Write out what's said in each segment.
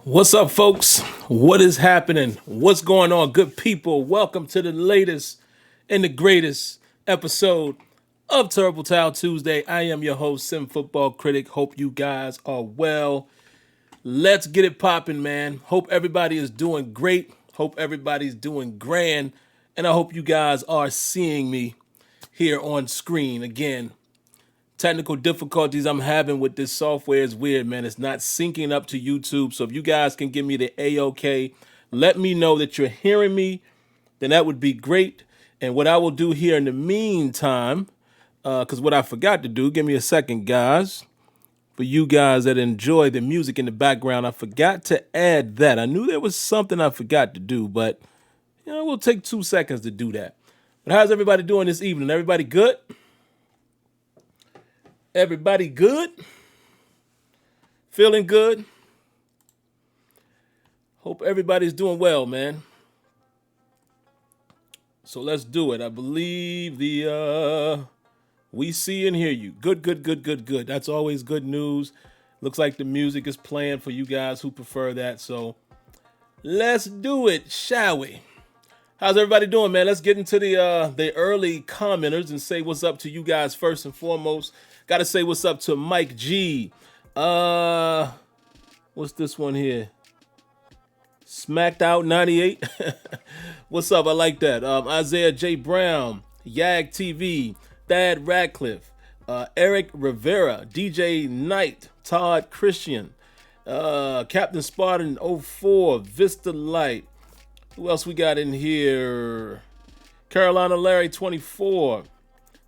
What's up, folks? What is happening? What's going on, good people? Welcome to the latest and the greatest episode of Untitled Tuesday. I am your host, SimFBallCritic. Hope you guys are well. Let's get it popping, man. Hope everybody is doing great. Hope everybody's doing grand. And I hope you guys are seeing me here on screen again. Technical difficulties I'm having with this software is weird, man. It's not syncing up to YouTube. So if you guys can give me the A-OK, let me know that you're hearing me, then that would be great. And what I will do here in the meantime, because what I forgot to do, give me a second, guys. For you guys that enjoy the music in the background, I forgot to add that. I knew there was something I forgot to do, but we'll take 2 seconds to do that. But how's everybody doing this evening? Everybody good? Everybody good? Feeling good? Hope everybody's doing well, man. So let's do it. I believe we see and hear you. Good. That's always good news. Looks like the music is playing for you guys who prefer that. So let's do it, shall we? How's everybody doing, man? Let's get into the early commenters and say what's up to you guys first and foremost. Got to say what's up to Mike G. What's this one here? Smacked Out 98. What's up? I like that. Isaiah J. Brown, Yag TV, Thad Radcliffe, Eric Rivera, DJ Knight, Todd Christian, Captain Spartan 04, Vista Light. Who else we got in here? Carolina Larry 24.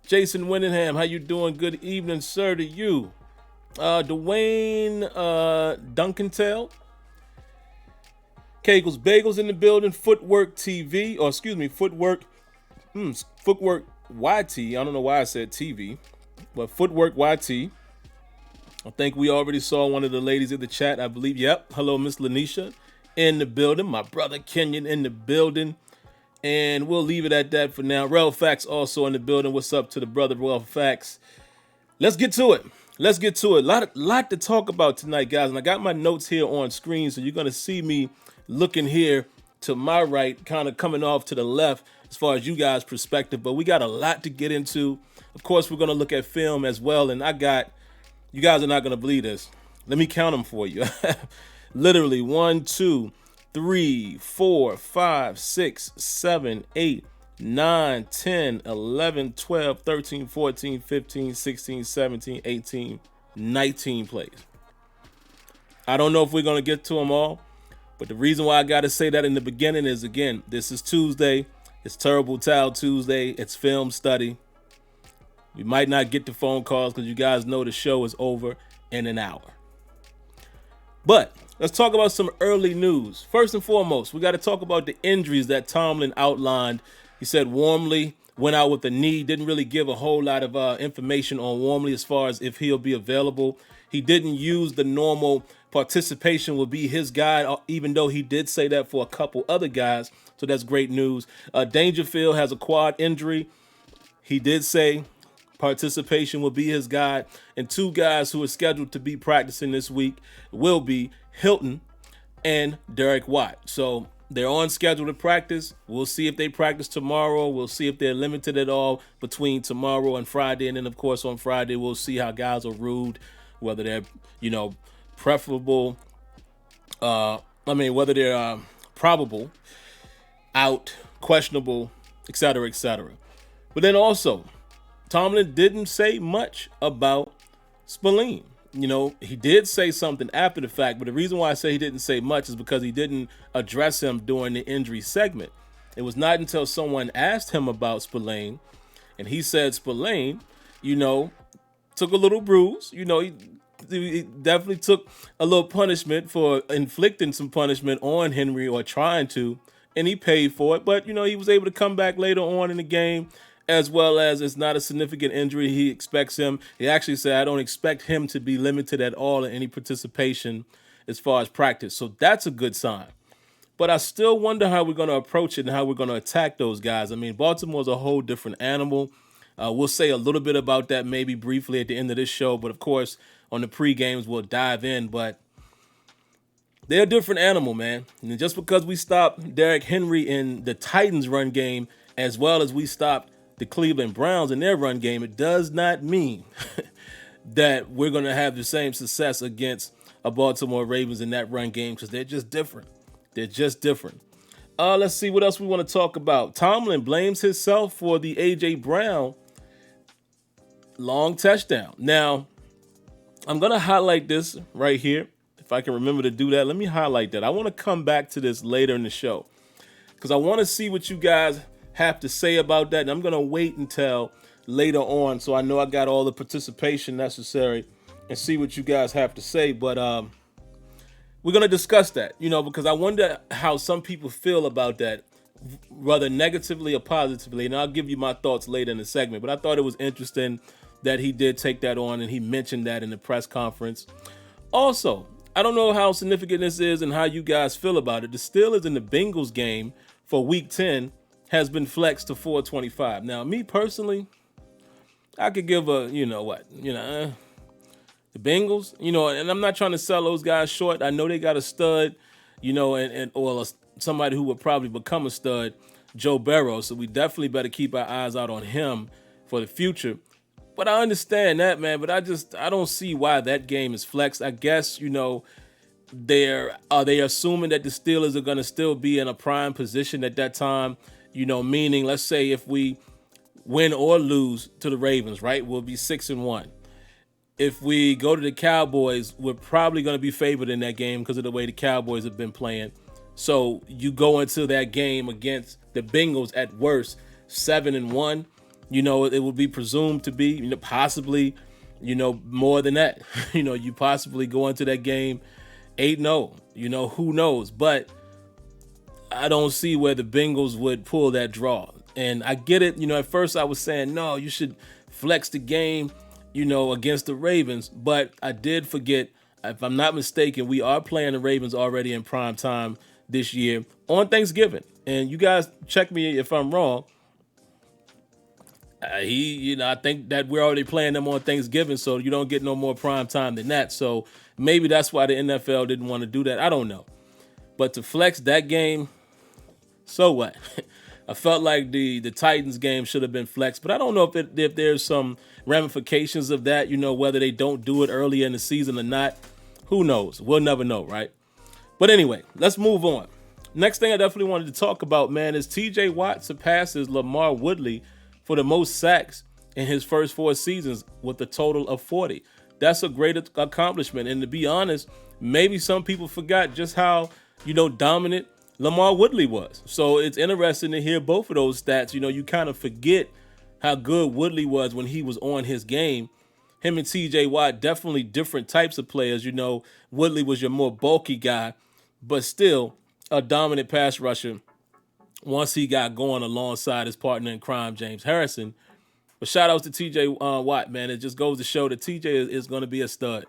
Jason Winningham, how you doing? Good evening, sir, to you. Dwayne Duncantail. Kegels Bagels in the building. Footwork TV, or excuse me, Footwork YT. I don't know why I said TV, but Footwork YT. I think we already saw one of the ladies in the chat, I believe. Yep. Hello, Miss Lanisha in the building. My brother Kenyon in the building. And we'll leave it at that for now. Rel Fax also in the building. What's up to the brother Rel Fax? Let's get to it. Lot to talk about tonight, guys. And I got my notes here on screen, so you're going to see me looking here to my right, kind of coming off to the left as far as you guys' perspective. But we got a lot to get into. Of course, we're going to look at film as well. And you guys are not going to believe this. Let me count them for you. Literally 1, 2, 3, 4, 5, 6, 7, 8, 9, 10, 11, 12, 13, 14, 15, 16, 17, 18, 19 plays. I don't know if we're going to get to them all, but the reason why I got to say that in the beginning is, again, this is Tuesday. It's Terrible Towel Tuesday. It's film study. We might not get to phone calls because you guys know the show is over in an hour. But let's talk about some early news. First and foremost, we got to talk about the injuries that Tomlin outlined. He said Wormley went out with a knee, didn't really give a whole lot of information on Wormley as far as if he'll be available. He didn't use the normal participation will be his guy, even though he did say that for a couple other guys. So that's great news. Dangerfield has a quad injury. He did say participation will be his guy, and 2 guys who are scheduled to be practicing this week will be Hilton and Derek Watt. So they're on schedule to practice. We'll see if they practice tomorrow. We'll see if they're limited at all between tomorrow and Friday. And then, of course, on Friday, we'll see how guys are ruled, whether they're, preferable, whether they're probable, out, questionable, etc., etc. But then also, Tomlin didn't say much about Spillane. He did say something after the fact, but the reason why I say he didn't say much is because he didn't address him during the injury segment. It was not until someone asked him about Spillane, and he said Spillane, took a little bruise. He definitely took a little punishment for inflicting some punishment on Henry, or trying to, and he paid for it. But, he was able to come back later on in the game, as well as it's not a significant injury. He expects him. He actually said, I don't expect him to be limited at all in any participation as far as practice. So that's a good sign. But I still wonder how we're going to approach it and how we're going to attack those guys. Baltimore's a whole different animal. We'll say a little bit about that maybe briefly at the end of this show. But, of course, on the pre-games, we'll dive in. But They're a different animal, man. And just because we stopped Derrick Henry in the Titans run game, as well as we stopped the Cleveland Browns in their run game, it does not mean that we're going to have the same success against a Baltimore Ravens in that run game, because they're just different. They're just different. Let's see what else we want to talk about. Tomlin blames himself for the A.J. Brown long touchdown. Now, I'm going to highlight this right here. If I can remember to do that, let me highlight that. I want to come back to this later in the show because I want to see what you guys have to say about that. And I'm going to wait until later on so I know I got all the participation necessary and see what you guys have to say. But we're going to discuss that, because I wonder how some people feel about that, whether negatively or positively. And I'll give you my thoughts later in the segment. But I thought it was interesting that he did take that on and he mentioned that in the press conference. Also, I don't know how significant this is and how you guys feel about it. The Steelers in the Bengals game for Week 10 has been flexed to 425. Now, me personally, I could give the Bengals, and I'm not trying to sell those guys short. I know they got a stud, or somebody who would probably become a stud, Joe Burrow. So we definitely better keep our eyes out on him for the future. But I understand that, man. But I don't see why that game is flexed. I guess, are they assuming that the Steelers are going to still be in a prime position at that time? Meaning, let's say if we win or lose to the Ravens, right, we'll be 6-1. If we go to the Cowboys, we're probably going to be favored in that game because of the way the Cowboys have been playing. So you go into that game against the Bengals at worst 7-1. It would be presumed to be, possibly, more than that. You possibly go into that game 8-0. Who knows? But I don't see where the Bengals would pull that draw. And I get it. At first I was saying, no, you should flex the game, against the Ravens. But I did forget, if I'm not mistaken, we are playing the Ravens already in prime time this year on Thanksgiving. And you guys check me if I'm wrong. I think that we're already playing them on Thanksgiving, so you don't get no more prime time than that. So maybe that's why the NFL didn't want to do that. I don't know. But to flex that game, so what? I felt like the Titans game should have been flexed, but I don't know if there's some ramifications of that, whether they don't do it earlier in the season or not. Who knows? We'll never know, right? But anyway, let's move on. Next thing I definitely wanted to talk about, man, is T.J. Watt surpasses LaMarr Woodley for the most sacks in his first 4 seasons with a total of 40. That's a great accomplishment. And to be honest, maybe some people forgot just how, dominant LaMarr Woodley was. So it's interesting to hear both of those stats. You kind of forget how good Woodley was when he was on his game. Him and T.J. Watt, definitely different types of players. Woodley was your more bulky guy, but still a dominant pass rusher once he got going alongside his partner in crime, James Harrison. But shout outs to T.J. Watt, man. It just goes to show that T.J. is going to be a stud.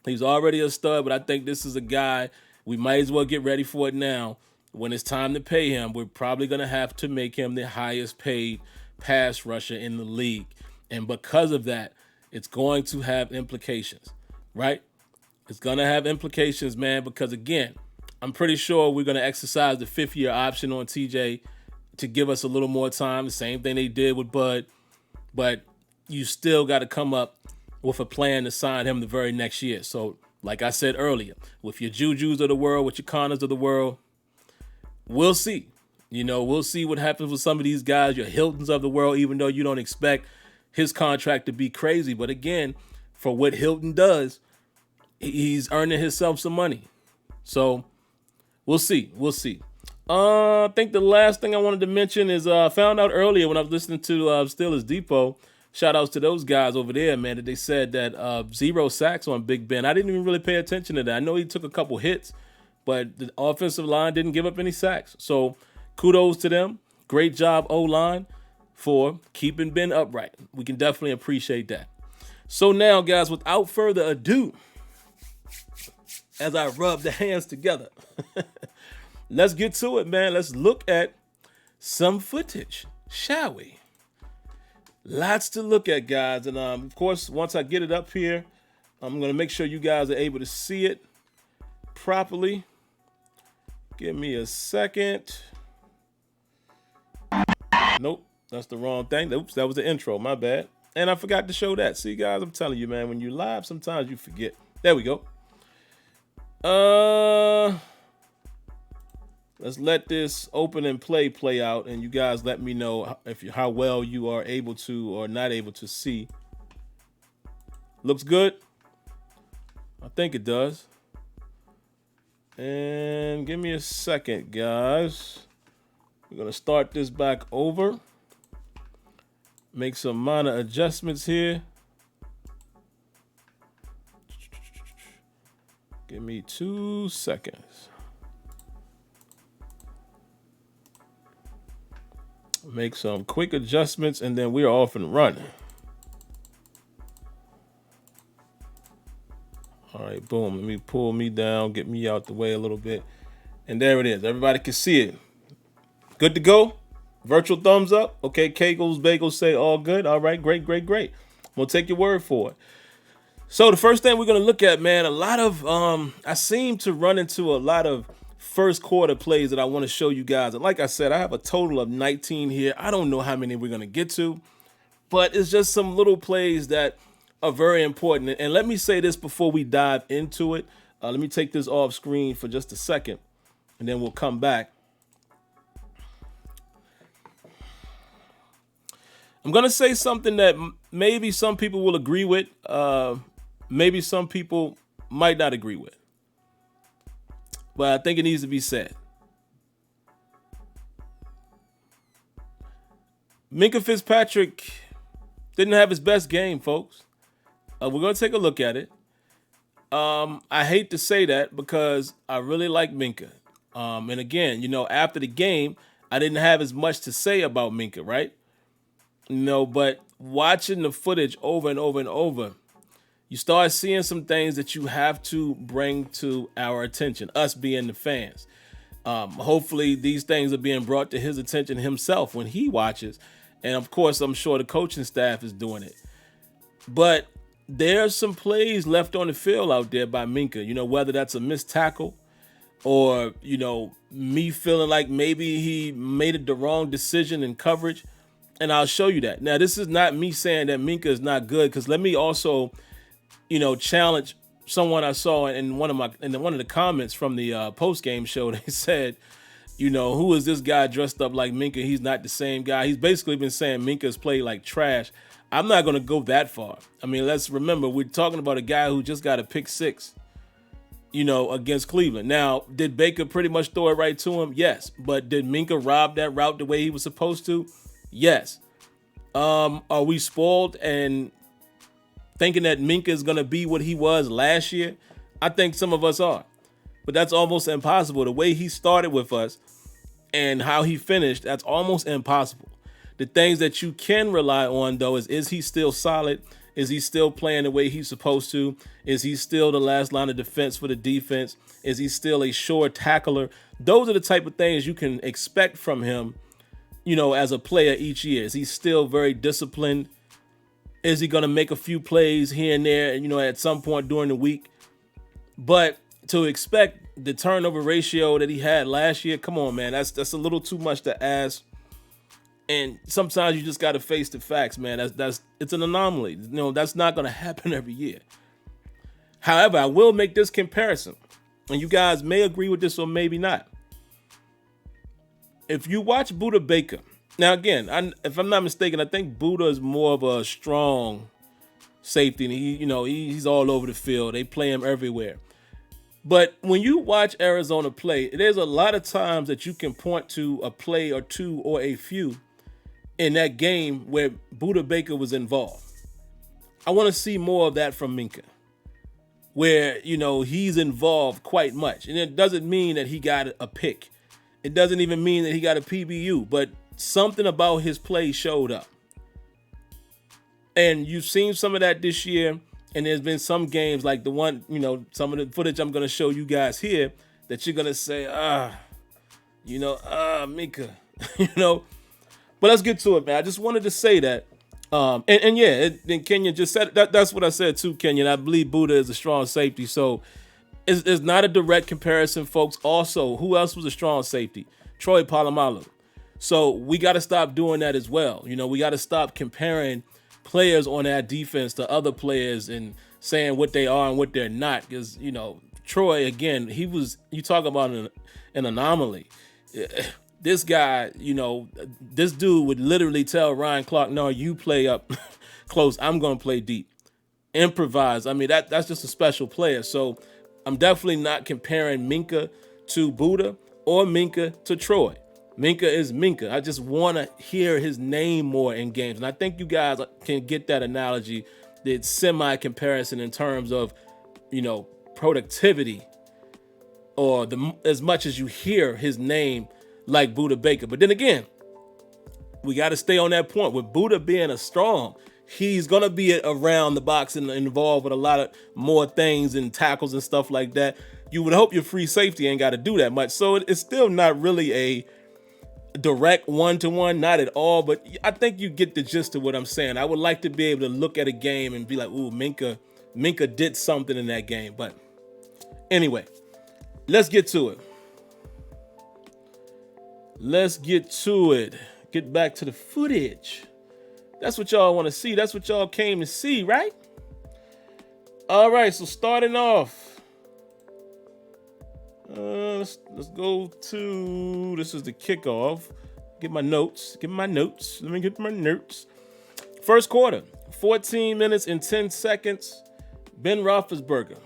He's already a stud, but I think this is a guy we might as well get ready for it now. When it's time to pay him, we're probably going to have to make him the highest paid pass rusher in the league. And because of that, it's going to have implications, right? It's going to have implications, man, because again, I'm pretty sure we're going to exercise the 5th-year option on TJ to give us a little more time. The same thing they did with Bud. But you still got to come up with a plan to sign him the very next year. So, like I said earlier, with your Jujus of the world, with your Connors of the world, we'll see. We'll see what happens with some of these guys, your Hiltons of the world, even though you don't expect his contract to be crazy. But again, for what Hilton does, he's earning himself some money. So, we'll see. I think the last thing I wanted to mention is I found out earlier when I was listening to Steelers Depot, shout outs to those guys over there, man, that they said that 0 sacks on Big Ben. I didn't even really pay attention to that. I know he took a couple hits, but the offensive line didn't give up any sacks. So kudos to them. Great job, O-line, for keeping Ben upright. We can definitely appreciate that. So now, guys, without further ado, as I rub the hands together, let's get to it, man. Let's look at some footage, shall we? Lots to look at, guys. And, of course, once I get it up here, I'm going to make sure you guys are able to see it properly. Give me a second. Nope, that's the wrong thing. Oops, that was the intro. My bad. And I forgot to show that. See, guys, I'm telling you, man, when you live, sometimes you forget. There we go. Let's let this open and play out, and you guys let me know how well you are able to or not able to see. Looks good. I think it does. And give me a second, guys. We're gonna start this back over. Make some minor adjustments here. Give me 2 seconds. Make some quick adjustments, and then we're off and running. All right, boom. Let me pull me down, get me out the way a little bit. And there it is. Everybody can see it. Good to go? Virtual thumbs up. Okay, Kegels, Bagels say all good. All right, great. We'll take your word for it. So the first thing we're going to look at, man, a lot of, I seem to run into a lot of first quarter plays that I want to show you guys. And like I said, I have a total of 19 here. I don't know how many we're going to get to, but it's just some little plays that are very important. And let me say this before we dive into it. Let me take this off screen for just a second, and then we'll come back. I'm going to say something that maybe some people will agree with. Maybe some people might not agree with. But I think it needs to be said. Minkah Fitzpatrick didn't have his best game, folks. We're going to take a look at it. I hate to say that because I really like Minkah. And again, after the game, I didn't have as much to say about Minkah, right? But watching the footage over and over and over, you start seeing some things that you have to bring to our attention, us being the fans. Hopefully these things are being brought to his attention himself when he watches. And of course, I'm sure the coaching staff is doing it. But there's some plays left on the field out there by Minkah, whether that's a missed tackle or, me feeling like maybe he made the wrong decision in coverage. And I'll show you that. Now, this is not me saying that Minkah is not good, because let me also challenge someone I saw in one of the comments from the post-game show. They said, who is this guy dressed up like Minkah? He's not the same guy. He's basically been saying Minkah's played like trash. I'm not going to go that far. I mean, let's remember, we're talking about a guy who just got a pick six, against Cleveland. Now, did Baker pretty much throw it right to him? Yes. But did Minkah rob that route the way he was supposed to? Yes. Are we spoiled and thinking that Minkah is going to be what he was last year? I think some of us are. But that's almost impossible. The way he started with us and how he finished, that's almost impossible. The things that you can rely on, though, is he still solid? Is he still playing the way he's supposed to? Is he still the last line of defense for the defense? Is he still a sure tackler? Those are the type of things you can expect from him, as a player each year. Is he still very disciplined? Is he going to make a few plays here and there, at some point during the week? But to expect the turnover ratio that he had last year, come on, man, that's a little too much to ask. And sometimes you just got to face the facts, man. It's an anomaly. That's not going to happen every year. However, I will make this comparison, and you guys may agree with this or maybe not. If you watch Budda Baker, now again, if I'm not mistaken, I think Budda is more of a strong safety, and he's all over the field. They play him everywhere. But when you watch Arizona play, there's a lot of times that you can point to a play or two or a few in that game where Budda Baker was involved. I want to see more of that from Minkah, where, he's involved quite much. And it doesn't mean that he got a pick. It doesn't even mean that he got a PBU, but something about his play showed up. And you've seen some of that this year, and there's been some games like the one, some of the footage I'm going to show you guys here that you're going to say, Minkah, But let's get to it, man. I just wanted to say that. And Kenyon just said that. That's what I said too, Kenyon. I believe Budda is a strong safety. So It's not a direct comparison, folks. Also, who else was a strong safety? Troy Polamalu. So we got to stop doing that as well. We got to stop comparing players on that defense to other players and saying what they are and what they're not. Because, Troy, again, you talk about an anomaly. This guy, this dude would literally tell Ryan Clark, no, you play up close. I'm going to play deep. Improvise. I mean, that's just a special player. So I'm definitely not comparing Minkah to Buddha or Minkah to Troy. Minkah is Minkah. I just want to hear his name more in games. And I think you guys can get that analogy, that semi-comparison in terms of, productivity, or as much as you hear his name like Buddha Baker. But then again, we got to stay on that point. With Buddha being a strong, he's going to be around the box and involved with a lot of more things and tackles and stuff like that. You would hope your free safety ain't got to do that much. So it's still not really a direct one-to-one, not at all, but I think you get the gist of what I'm saying. I would like to be able to look at a game and be like, ooh, Minkah did something in that game. But anyway, let's get to it. Get back to the footage. That's what y'all want to see. That's what y'all came to see, right? All right, so starting off, let's go to, this is the kickoff. Get my notes. Let me get my notes. First quarter, 14 minutes and 10 seconds. Ben Roethlisberger.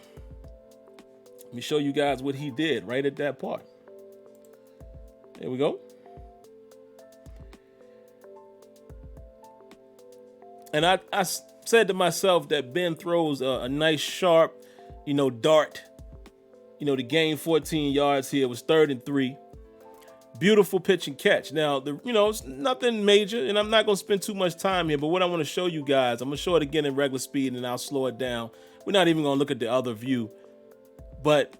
Let me show you guys what he did right at that part. There we go. And I said to myself that Ben throws a nice, sharp, dart, to gain 14 yards here. It was 3rd and 3. Beautiful pitch and catch. Now, it's nothing major, and I'm not going to spend too much time here, but what I want to show you guys, I'm going to show it again in regular speed, and I'll slow it down. We're not even going to look at the other view. But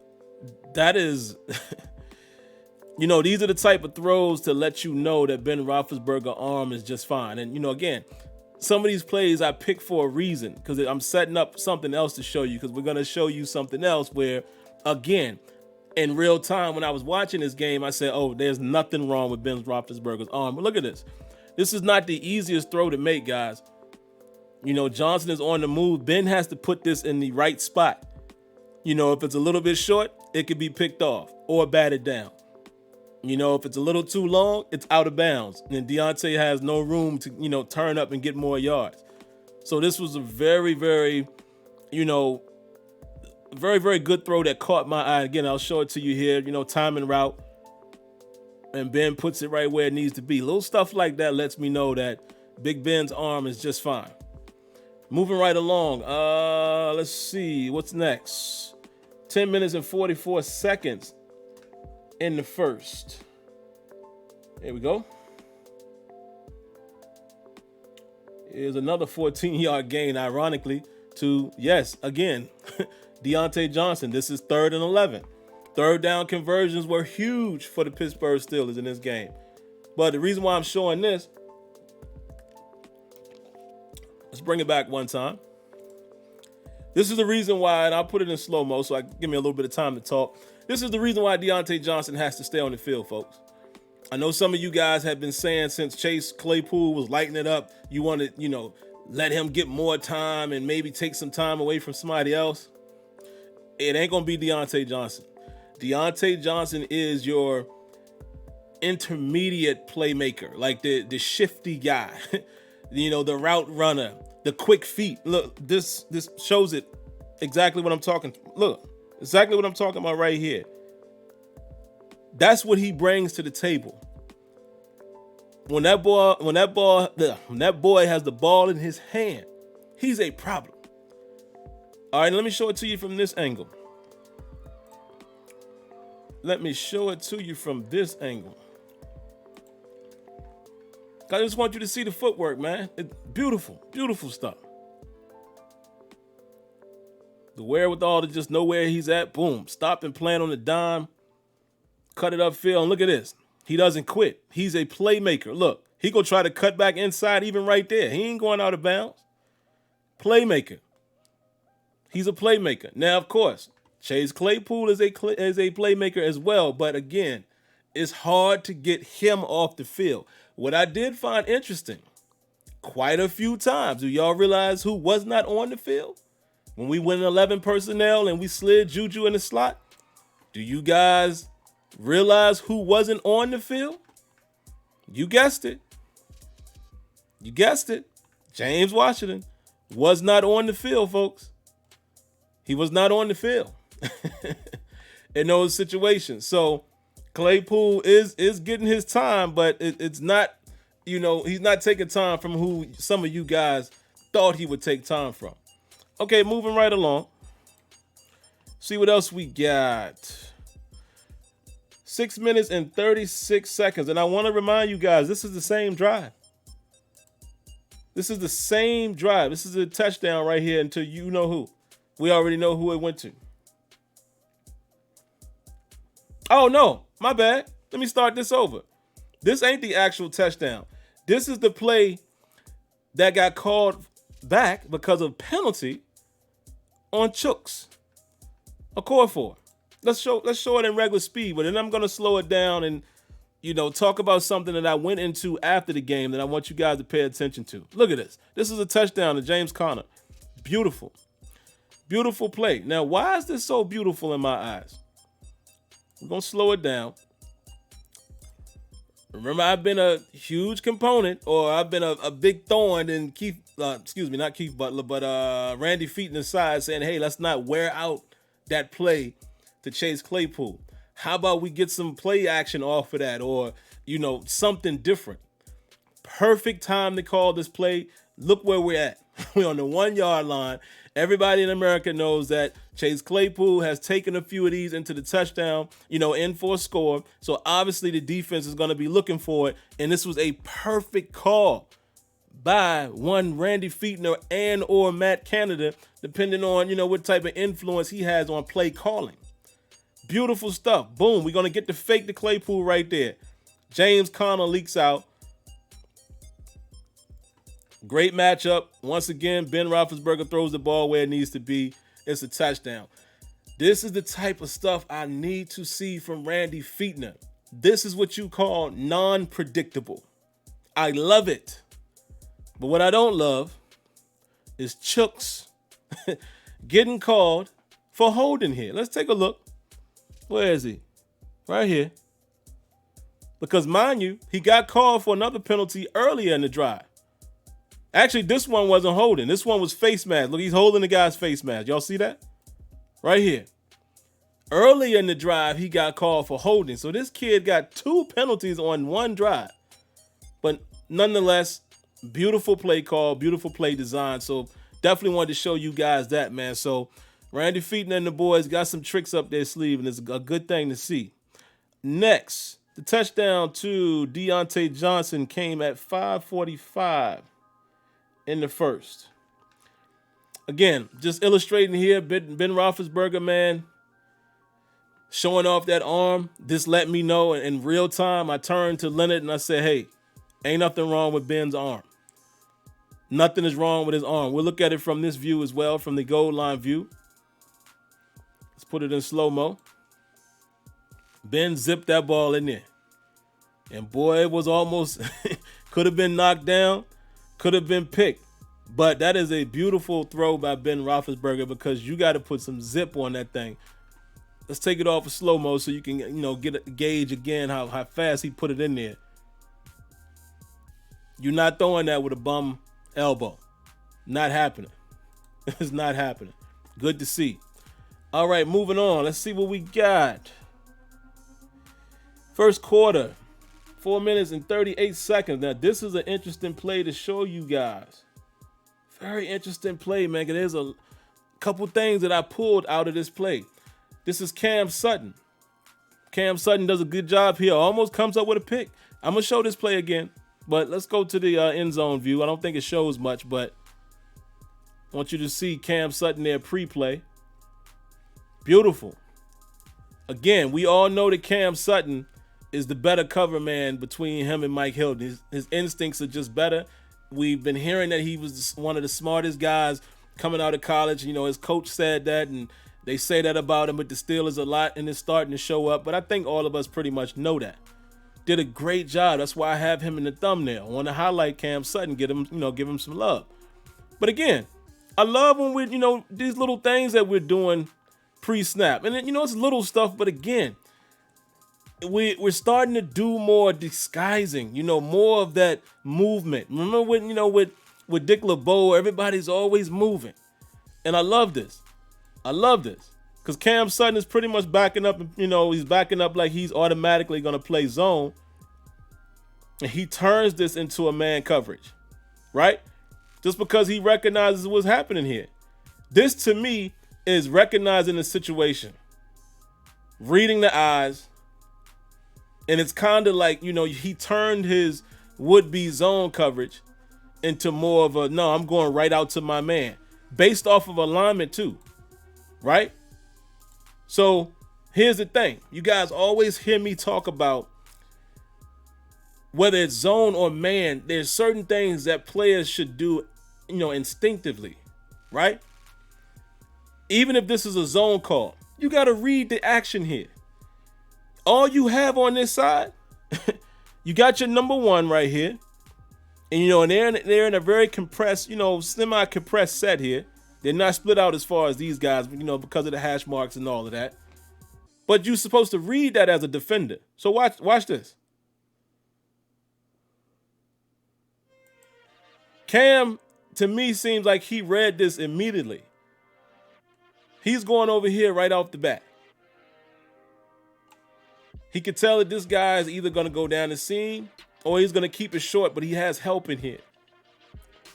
that is, these are the type of throws to let you know that Ben Roethlisberger's arm is just fine. And, again, some of these plays I pick for a reason, because I'm setting up something else to show you, because we're going to show you something else where, again, in real time, when I was watching this game, I said, oh, there's nothing wrong with Ben Roethlisberger's arm. But look at this. This is not the easiest throw to make, guys. Johnson is on the move. Ben has to put this in the right spot. If it's a little bit short, it could be picked off or batted down. If it's a little too long, it's out of bounds. And Deontay has no room to, turn up and get more yards. So this was a very, very, very, very good throw that caught my eye. Again, I'll show it to you here, time and route. And Ben puts it right where it needs to be. Little stuff like that lets me know that Big Ben's arm is just fine. Moving right along. Let's see. What's next? 10 minutes and 44 seconds in the first. There we go. Here's another 14-yard gain, ironically, to, yes, again, Deontay Johnson. This is 3rd and 11. Third down conversions were huge for the Pittsburgh Steelers in this game. But the reason why I'm showing this, let's bring it back one time. This is the reason why, and I'll put it in slow-mo so give me a little bit of time to talk. This is the reason why Deontay Johnson has to stay on the field, folks. I know some of you guys have been saying since Chase Claypool was lighting it up, you want to, let him get more time and maybe take some time away from somebody else. It ain't going to be Deontay Johnson. Deontay Johnson is your intermediate playmaker, like the shifty guy, the route runner, the quick feet. Look, this shows it exactly what I'm talking. Look, exactly what I'm talking about right here. That's what he brings to the table. When that boy has the ball in his hand, he's a problem. All right, let me show it to you from this angle. I just want you to see the footwork, man. It's beautiful, beautiful stuff. The wherewithal to just know where he's at. Boom. Stop and plant on the dime. Cut it upfield. And look at this. He doesn't quit. He's a playmaker. Look, he gonna try to cut back inside even right there. He ain't going out of bounds. Playmaker. He's a playmaker. Now, of course, Chase Claypool is a playmaker as well, but again, it's hard to get him off the field. What I did find interesting, quite a few times, do y'all realize who was not on the field? When we went 11 personnel and we slid Juju in the slot, do you guys realize who wasn't on the field? You guessed it. You guessed it. James Washington was not on the field, folks. He was not on the field in those situations. So Claypool is getting his time, but it's not, he's not taking time from who some of you guys thought he would take time from. Okay, moving right along. See what else we got. 6 minutes and 36 seconds. And I want to remind you guys, this is the same drive. This is the same drive. This is a touchdown right here until you know who. We already know who it went to. Oh, no. My bad. Let me start this over. This ain't the actual touchdown. This is the play that got called back because of penalty on Chooks. A core for. Let's show it in regular speed, but then I'm gonna slow it down and talk about something that I went into after the game that I want you guys to pay attention to. Look at this. This is a touchdown to James Conner. Beautiful. Beautiful play. Now, why is this so beautiful in my eyes? We're gonna slow it down. Remember, I've been a huge component, or I've been a big thorn in not Keith Butler, but Randy Feetner's side, saying, hey, let's not wear out that play to Chase Claypool. How about we get some play action off of that, or, something different? Perfect time to call this play. Look where we're at. We're on the 1 yard line. Everybody in America knows that Chase Claypool has taken a few of these into the touchdown, in for a score. So obviously the defense is going to be looking for it. And this was a perfect call by one Randy Feetner and or Matt Canada, depending on, what type of influence he has on play calling. Beautiful stuff. Boom. We're going to get the fake to Claypool right there. James Conner leaks out. Great matchup. Once again, Ben Roethlisberger throws the ball where it needs to be. It's a touchdown. This is the type of stuff I need to see from Randy Feetner. This is what you call non-predictable. I love it. But what I don't love is Chooks getting called for holding here. Let's take a look. Where is he? Right here. Because mind you, he got called for another penalty earlier in the drive. Actually, this one wasn't holding. This one was face mask. Look, he's holding the guy's face mask. Y'all see that? Right here. Earlier in the drive, he got called for holding. So this kid got 2 penalties on one drive. But nonetheless, beautiful play call, beautiful play design. So definitely wanted to show you guys that, man. So Randy Feetner and the boys got some tricks up their sleeve, and it's a good thing to see. Next, the touchdown to Deontay Johnson came at 5:45 in the first. Again, just illustrating here, Ben Roethlisberger, man, showing off that arm. This let me know in real time. I turned to Leonard and I said, hey, ain't nothing wrong with Ben's arm. Nothing is wrong with his arm. We'll look at it from this view as well, from the goal line view. Let's put it in slow-mo. Ben zipped that ball in there. And boy, it was almost, could have been knocked down, could have been picked. But that is a beautiful throw by Ben Roethlisberger, because you got to put some zip on that thing. Let's take it off of slow-mo so you can, get a gauge again how fast he put it in there. You're not throwing that with a bum elbow. Not happening. It's not happening. Good to see. All right, moving on. Let's see what we got. First quarter, 4 minutes and 38 seconds. Now, this is an interesting play to show you guys. Very interesting play, man. There's a couple things that I pulled out of this play. This is Cam Sutton. Cam Sutton does a good job here. Almost comes up with a pick. I'm going to show this play again, but let's go to the end zone view. I don't think it shows much, but I want you to see Cam Sutton there pre-play. Beautiful. Again, we all know that Cam Sutton is the better cover man between him and Mike Hilton. His instincts are just better. We've been hearing that he was one of the smartest guys coming out of college. His coach said that, and They say that about him with the Steelers a lot, and it's starting to show up. But I think all of us pretty much know that. Did a great job. That's why I have him in the thumbnail. I want to highlight Cam Sutton, give him some love. But again, I love when we're, these little things that we're doing pre-snap. And then, it's little stuff, but again, we're starting to do more disguising, more of that movement. Remember with Dick LeBeau, everybody's always moving. And I love this. Because Cam Sutton is pretty much backing up, he's backing up like he's automatically going to play zone. And he turns this into a man coverage, right? Just because he recognizes what's happening here. This, to me, is recognizing the situation, reading the eyes, and it's kind of like, he turned his would-be zone coverage into more of a, no, I'm going right out to my man, based off of alignment too, right? So here's the thing. You guys always hear me talk about whether it's zone or man, there's certain things that players should do, instinctively, right? Even if this is a zone call, you got to read the action here. All you have on this side, you got your number one right here. And, they're in a very compressed, semi-compressed set here. They're not split out as far as these guys, because of the hash marks and all of that. But you're supposed to read that as a defender. So watch this. Cam, to me, seems like he read this immediately. He's going over here right off the bat. He could tell that this guy is either going to go down the seam or he's going to keep it short, but he has help in here.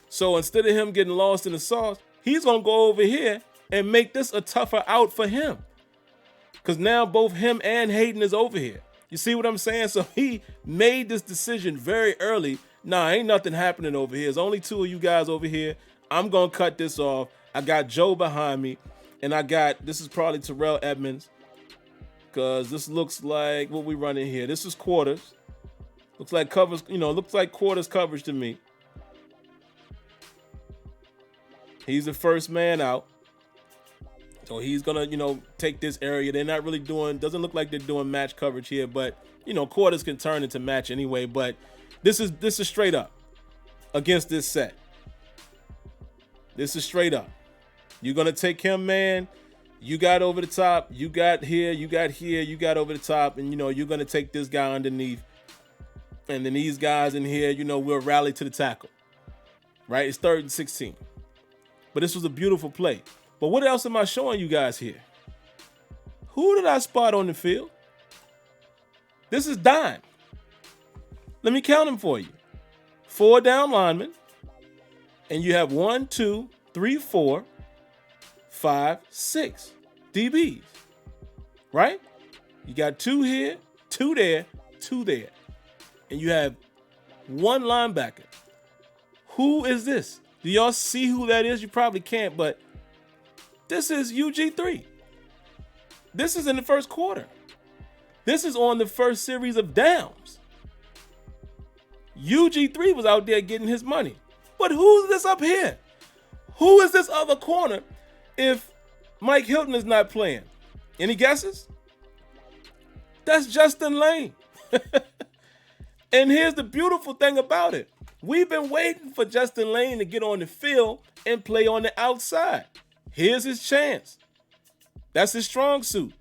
So instead of him getting lost in the sauce, he's going to go over here and make this a tougher out for him. Because now both him and Hayden is over here. You see what I'm saying? So he made this decision very early. Nah, ain't nothing happening over here. There's only two of you guys over here. I'm going to cut this off. I got Joe behind me. And this is probably Terrell Edmonds. Because this looks like what we running here. This is quarters. Looks like covers, looks like quarters coverage to me. He's the first man out. So he's going to, take this area. They're not really doesn't look like they're doing match coverage here. But, quarters can turn into match anyway. But this is straight up against this set. This is straight up. You're going to take him, man. You got over the top. You got here. You got here. You got over the top. And, you're going to take this guy underneath. And then these guys in here, we'll rally to the tackle. Right? It's 3rd and 16. But this was a beautiful play. But what else am I showing you guys here? Who did I spot on the field? This is dime. Let me count them for you. 4 down linemen. And you have 1, 2, 3, 4, 5, 6 DBs. Right? You got 2 here, 2 there, 2 there. And you have 1 linebacker. Who is this? Do y'all see who that is? You probably can't, but this is UG3. This is in the first quarter. This is on the first series of downs. UG3 was out there getting his money. But who's this up here? Who is this other corner if Mike Hilton is not playing? Any guesses? That's Justin Lane. And here's the beautiful thing about it. We've been waiting for Justin Lane to get on the field and play on the outside. Here's his chance. That's his strong suit.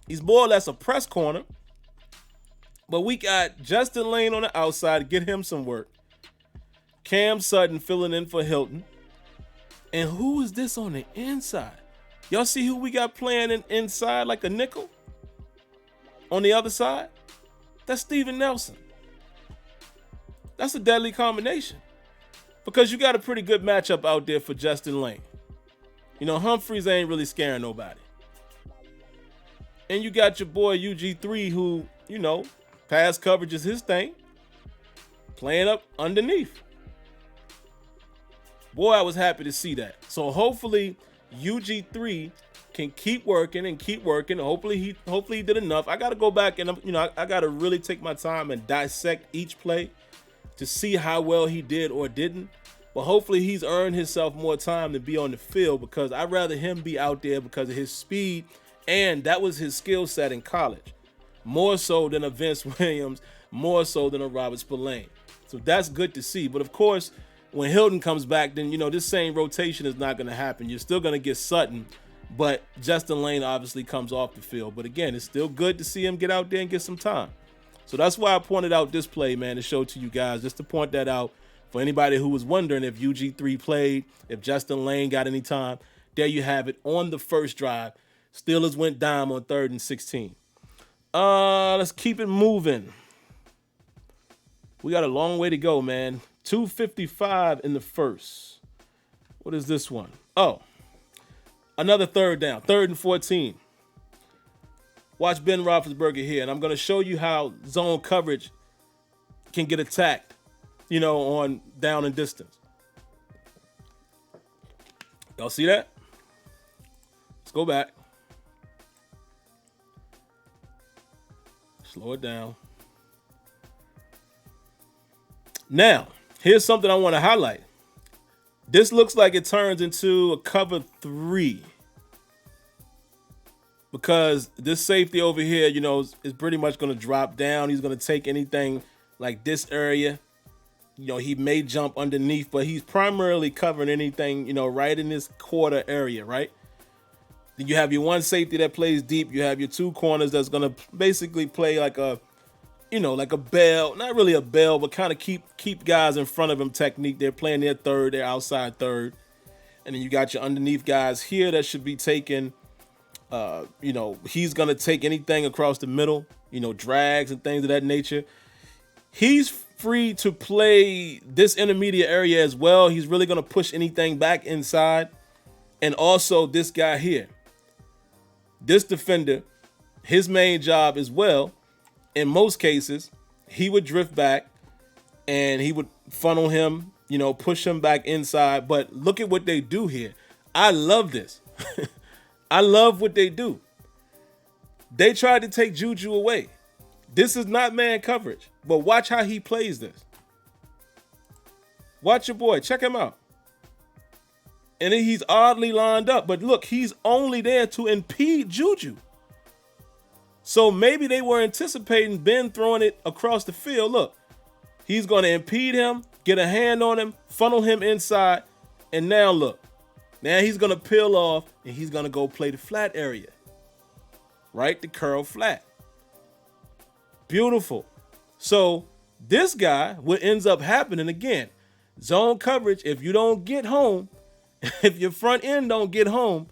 He's more or less a press corner. But we got Justin Lane on the outside. Get him some work. Cam Sutton filling in for Hilton. And who is this on the inside? Y'all see who we got playing inside like a nickel? On the other side? That's Steven Nelson. That's a deadly combination. Because you got a pretty good matchup out there for Justin Lane. Humphreys ain't really scaring nobody. And you got your boy UG3 who, pass coverage is his thing. Playing up underneath. Boy, I was happy to see that. So hopefully UG3 can keep working. Hopefully he did enough. I got to go back and I got to really take my time and dissect each play to see how well he did or didn't. But hopefully he's earned himself more time to be on the field, because I'd rather him be out there because of his speed, and that was his skill set in college. More so than a Vince Williams, more so than a Robert Spillane. So that's good to see. But of course, when Hilton comes back, then, this same rotation is not going to happen. You're still going to get Sutton, but Justin Lane obviously comes off the field. But again, it's still good to see him get out there and get some time. So that's why I pointed out this play, man, to show to you guys, just to point that out for anybody who was wondering if UG3 played, if Justin Lane got any time. There you have it on the first drive. Steelers went dime on 3rd and 16. Let's keep it moving. We got a long way to go, man. 2:55 in the first. What is this one? Oh, another third down. 3rd and 14. Watch Ben Roethlisberger here, and I'm going to show you how zone coverage can get attacked, on down and distance. Y'all see that? Let's go back. Slow it down. Now, here's something I want to highlight. This looks like it turns into a cover 3. Because this safety over here, is pretty much going to drop down. He's going to take anything like this area. He may jump underneath, but he's primarily covering anything, right in this quarter area, right? Then you have your one safety that plays deep. You have your 2 corners that's going to basically play like a, like a bell. Not really a bell, but kind of keep guys in front of him technique. They're playing their third, their outside third. And then you got your underneath guys here that should be taking, he's going to take anything across the middle, drags and things of that nature. He's free to play this intermediate area as well. He's really going to push anything back inside. And also this guy here, this defender, his main job as well, in most cases, he would drift back and he would funnel him, push him back inside. But look at what they do here. I love this. I love what they do. They tried to take Juju away. This is not man coverage, but watch how he plays this. Watch your boy. Check him out. And then he's oddly lined up, but look, he's only there to impede Juju. So maybe they were anticipating Ben throwing it across the field. Look, he's going to impede him, get a hand on him, funnel him inside, and now look. Now he's going to peel off, and he's going to go play the flat area. Right? The curl flat. Beautiful. So this guy, what ends up happening, again, zone coverage, if you don't get home, if your front end don't get home,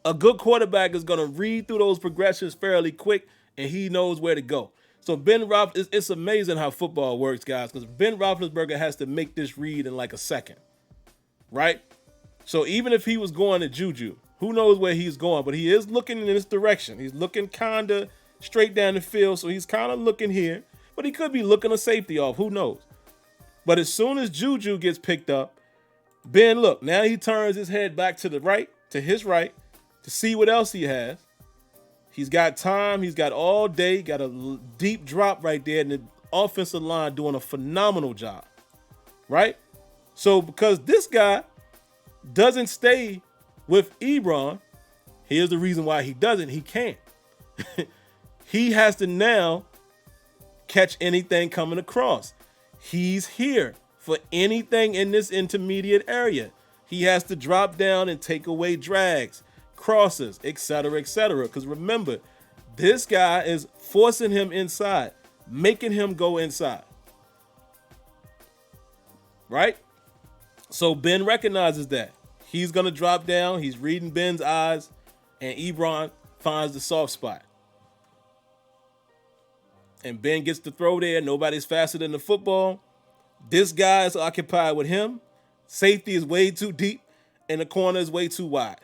a good quarterback is going to read through those progressions fairly quick, and he knows where to go. So it's amazing how football works, guys, because Ben Roethlisberger has to make this read in like a second, right? So even if he was going to Juju, who knows where he's going, but he is looking in this direction. He's looking kind of straight down the field, so he's kind of looking here, but he could be looking a safety off. Who knows? But as soon as Juju gets picked up, Ben, look, now he turns his head back to the right, to his right, to see what else he has. He's got time. He's got all day. Got a deep drop right there, and the offensive line doing a phenomenal job, right? So because this guy doesn't stay with Ebron, here's the reason why he doesn't. He can't. He has to now catch anything coming across. He's here for anything in this intermediate area. He has to drop down and take away drags, crosses, etc., etc. Because remember, this guy is forcing him inside, making him go inside. Right? So Ben recognizes that. He's going to drop down. He's reading Ben's eyes, and Ebron finds the soft spot. And Ben gets to throw there. Nobody's faster than the football. This guy is occupied with him. Safety is way too deep, and the corner is way too wide.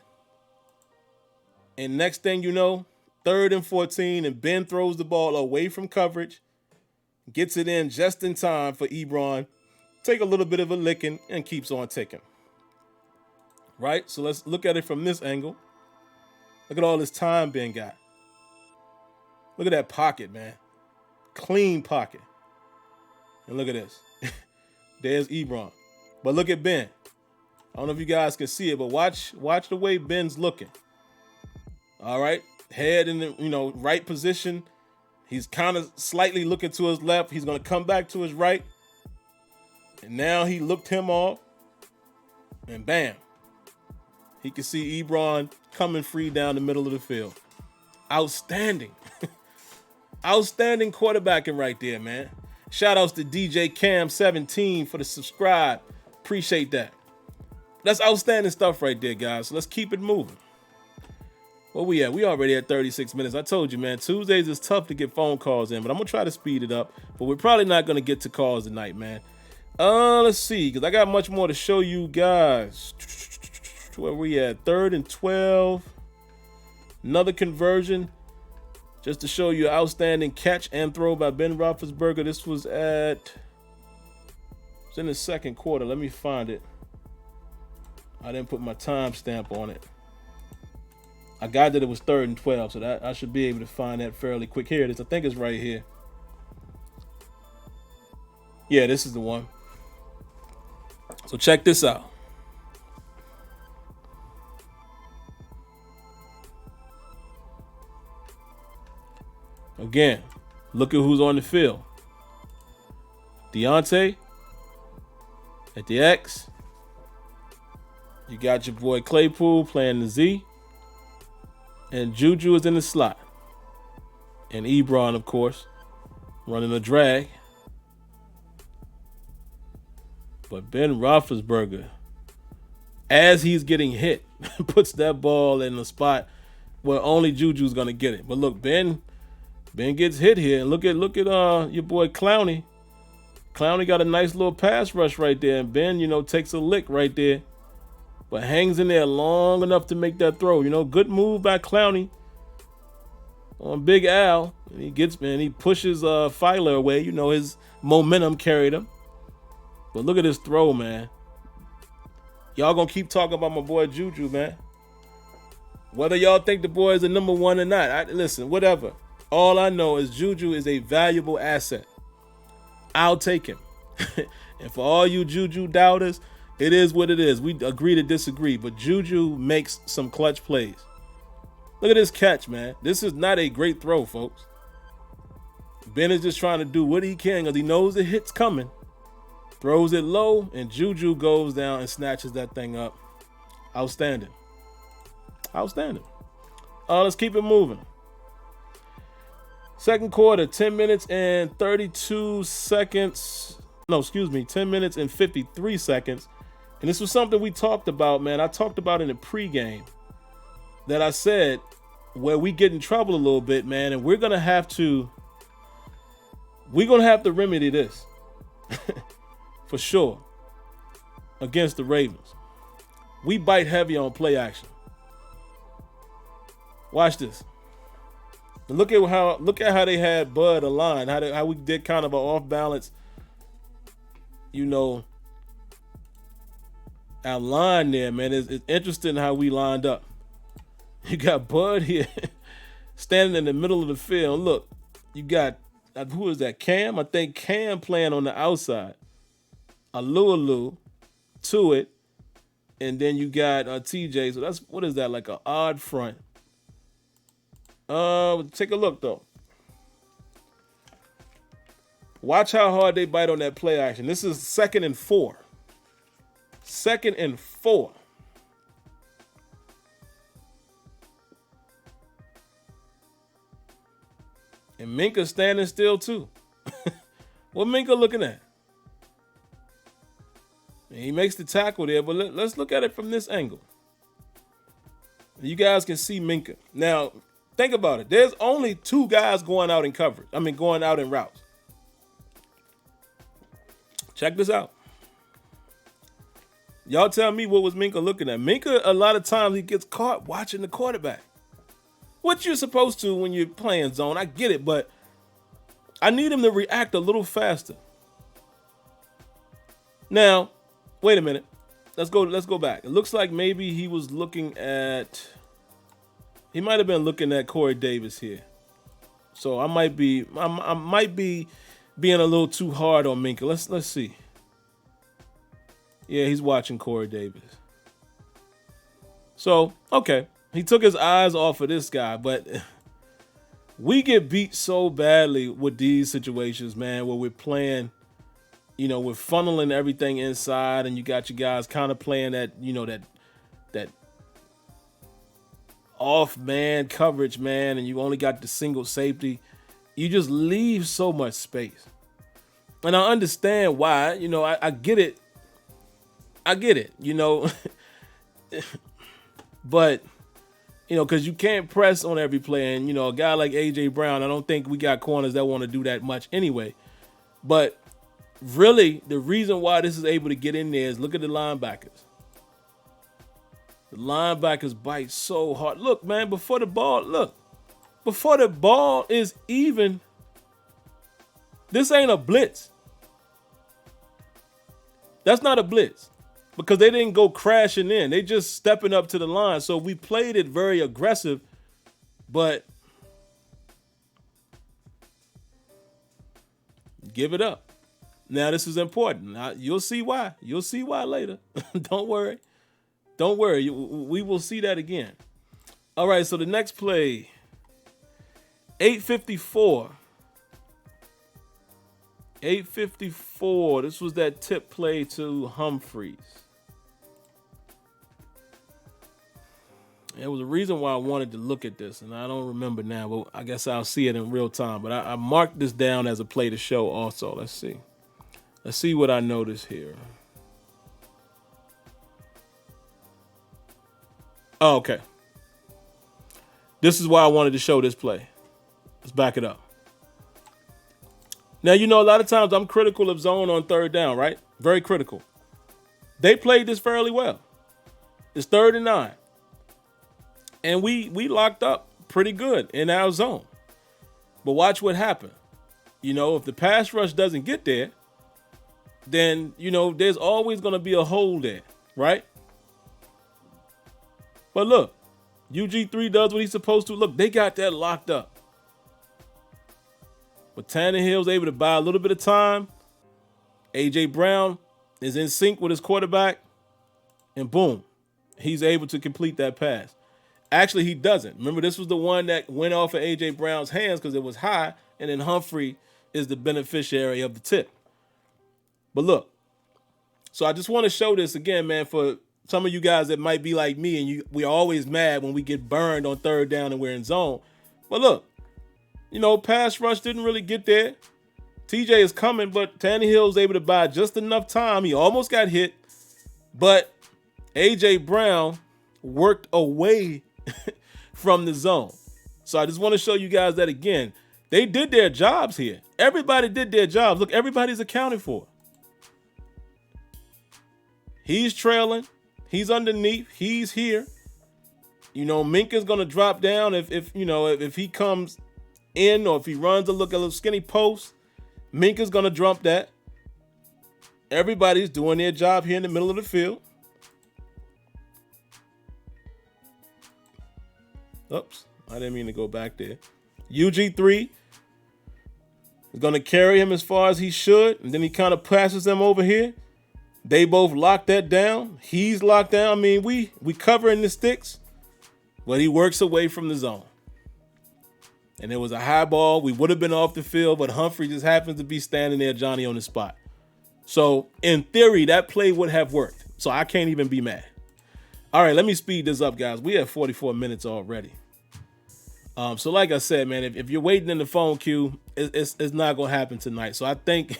And next thing you know, 3rd and 14, and Ben throws the ball away from coverage, gets it in just in time for Ebron, take a little bit of a licking, and keeps on ticking. Right? So let's look at it from this angle. Look at all this time Ben got. Look at that pocket, man. Clean pocket. And look at this. There's Ebron. But look at Ben. I don't know if you guys can see it, but watch the way Ben's looking. All right, head in the right position. He's kind of slightly looking to his left. He's going to come back to his right. And now he looked him off. And bam. He can see Ebron coming free down the middle of the field. Outstanding. Outstanding quarterbacking right there, man. Shout outs to DJ Cam17 for the subscribe. Appreciate that. That's outstanding stuff right there, guys. So let's keep it moving. Where we at? We already at 36 minutes. I told you, man, Tuesdays is tough to get phone calls in, but I'm going to try to speed it up. But we're probably not going to get to calls tonight, man. Let's see, because I got much more to show you guys. Where we at? 3rd and 12. Another conversion. Just to show you an outstanding catch and throw by Ben Roethlisberger. This was it's in the second quarter. Let me find it. I didn't put my timestamp on it. I got that it was 3rd and 12, so that I should be able to find that fairly quick. Here it is. I think it's right here. Yeah, this is the one. So check this out. Again, look at who's on the field. Deontay at the X. You got your boy Claypool playing the Z. And Juju is in the slot. And Ebron, of course, running a drag. But Ben Roethlisberger, as he's getting hit, puts that ball in the spot where only Juju's going to get it. But look, Ben gets hit here. And look at your boy Clowney. Clowney got a nice little pass rush right there. And Ben, takes a lick right there. But hangs in there long enough to make that throw. Good move by Clowney on Big Al. And he pushes Filer away. His momentum carried him. But look at this throw, man. Y'all gonna keep talking about my boy Juju, man. Whether y'all think the boy is the number one or not, listen, whatever. All I know is Juju is a valuable asset. I'll take him. And for all you Juju doubters, it is what it is. We agree to disagree, but Juju makes some clutch plays. Look at this catch, man. This is not a great throw, folks. Ben is just trying to do what he can because he knows the hit's coming. Throws it low, and Juju goes down and snatches that thing up. Outstanding. Outstanding. Let's keep it moving. Second quarter, 10 minutes and 32 seconds. No, excuse me, 10 minutes and 53 seconds. And this was something we talked about, man. I talked about in the pregame that I said where we get in trouble a little bit, man, and we're going to have to remedy this for sure against the Ravens. We bite heavy on play action. Watch this. Look at how they had Bud aligned, how we did kind of an off balance, our line there, man. It's interesting how we lined up. You got Bud here standing in the middle of the field. Look, you got, who is that? Cam? I think Cam playing on the outside. Alu to it. And then you got TJ. So that's, what is that? Like an odd front. Take a look, though. Watch how hard they bite on that play action. This is 2nd and 4. 2nd and 4. And Minka standing still, too. What Minka looking at? And he makes the tackle there, but let's look at it from this angle. You guys can see Minka. Now, think about it. There's only 2 guys going out in coverage. Going out in routes. Check this out. Y'all tell me what was Minka looking at. Minka, a lot of times he gets caught watching the quarterback. What you're supposed to when you're playing zone, I get it, but I need him to react a little faster. Now, wait a minute. Let's go back. It looks like maybe he was looking at, he might have been looking at Corey Davis here. So I might be being a little too hard on Minka. Let's see. Yeah, he's watching Corey Davis. So, okay. He took his eyes off of this guy, but we get beat so badly with these situations, man, where we're playing, we're funneling everything inside, and you got your guys kind of playing that, that off man coverage, man, and you only got the single safety. You just leave so much space. And I understand why, I get it. I get it, but, because you can't press on every play. And, a guy like A.J. Brown, I don't think we got corners that want to do that much anyway. But really, the reason why this is able to get in there is look at the linebackers. The linebackers bite so hard. Look, man, before the ball is even, this ain't a blitz. That's not a blitz. Because they didn't go crashing in. They just stepping up to the line. So we played it very aggressive, but give it up. Now, this is important. You'll see why. You'll see why later. Don't worry. Don't worry. We will see that again. All right, so the next play, 8:54. 8:54. This was that tip play to Humphreys. There was a reason why I wanted to look at this, and I don't remember now, but I guess I'll see it in real time. But I marked this down as a play to show also. Let's see. Let's see what I noticed here. Oh, okay. This is why I wanted to show this play. Let's back it up. Now, a lot of times I'm critical of zone on third down, right? Very critical. They played this fairly well. It's 3rd and 9. And we locked up pretty good in our zone. But watch what happened. If the pass rush doesn't get there, then, there's always going to be a hole there, right? But look, UG3 does what he's supposed to. Look, they got that locked up. But Tannehill's able to buy a little bit of time. A.J. Brown is in sync with his quarterback. And boom, he's able to complete that pass. Actually, he doesn't. Remember, this was the one that went off of A.J. Brown's hands because it was high, and then Humphrey is the beneficiary of the tip. But look, so I just want to show this again, man, for some of you guys that might be like me, and we're always mad when we get burned on third down and we're in zone. But look, pass rush didn't really get there. TJ is coming, but Tannehill's able to buy just enough time. He almost got hit, but A.J. Brown worked away from the zone. So I just want to show you guys that again. They did their jobs here. Everybody did their jobs. Look, everybody's accounted for. He's trailing. He's underneath. He's here. Minka's gonna drop down if he comes in, or if he runs a little skinny post. Minka's gonna drop that. Everybody's doing their job here in the middle of the field. Oops, I didn't mean to go back there. UG3 is going to carry him as far as he should, and then he kind of passes them over here. They both lock that down. He's locked down. I mean, we covering the sticks, but he works away from the zone. And it was a high ball. We would have been off the field, but Humphrey just happens to be standing there, Johnny, on the spot. So, in theory, that play would have worked. So, I can't even be mad. All right, let me speed this up, guys. We have 44 minutes already. So like I said, man, if you're waiting in the phone queue, it's not going to happen tonight. So I think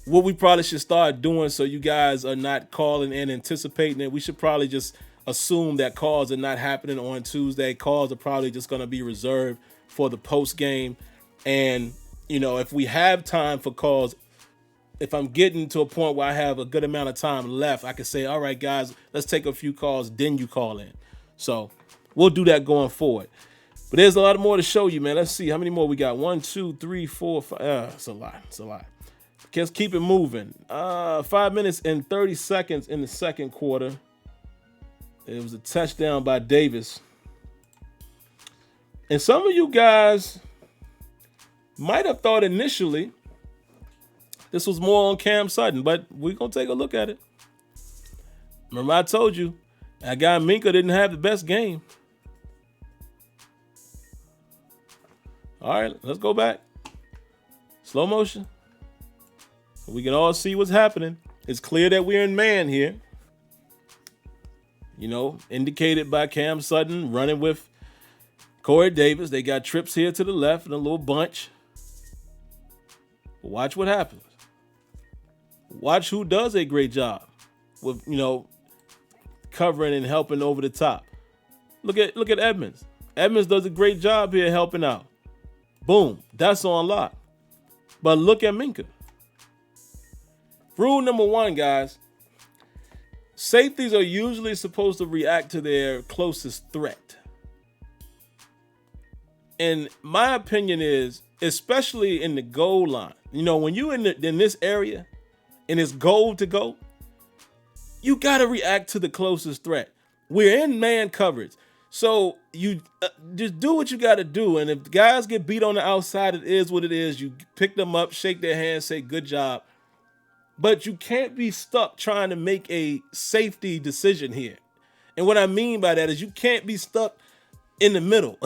what we probably should start doing, so you guys are not calling and anticipating it, we should probably just assume that calls are not happening on Tuesday. Calls are probably just going to be reserved for the post game. And, if we have time for calls, if I'm getting to a point where I have a good amount of time left, I can say, all right, guys, let's take a few calls, then you call in. So we'll do that going forward. But there's a lot more to show you, man. Let's see how many more we got. 1, 2, 3, 4, 5. It's a lot. It's a lot. Let's keep it moving. 5 minutes and 30 seconds in the second quarter. It was a touchdown by Davis. And some of you guys might have thought initially this was more on Cam Sutton, but we're going to take a look at it. Remember I told you, that guy Minka didn't have the best game. All right, let's go back. Slow motion. So we can all see what's happening. It's clear that we're in man here. You know, indicated by Cam Sutton running with Corey Davis. They got trips here to the left and a little bunch. But watch what happens. Watch who does a great job with, you know, covering and helping over the top. Look at Edmonds. Edmonds does a great job here helping out. Boom. That's on lock. But look at Minka. Rule number 1, guys. Safeties are usually supposed to react to their closest threat. And my opinion is, especially in the goal line, you know, when you in this area and it's goal to go, you got to react to the closest threat. We're in man coverage. So you just do what you got to do. And if guys get beat on the outside, it is what it is. You pick them up, shake their hand, say good job. But you can't be stuck trying to make a safety decision here. And what I mean by that is you can't be stuck in the middle.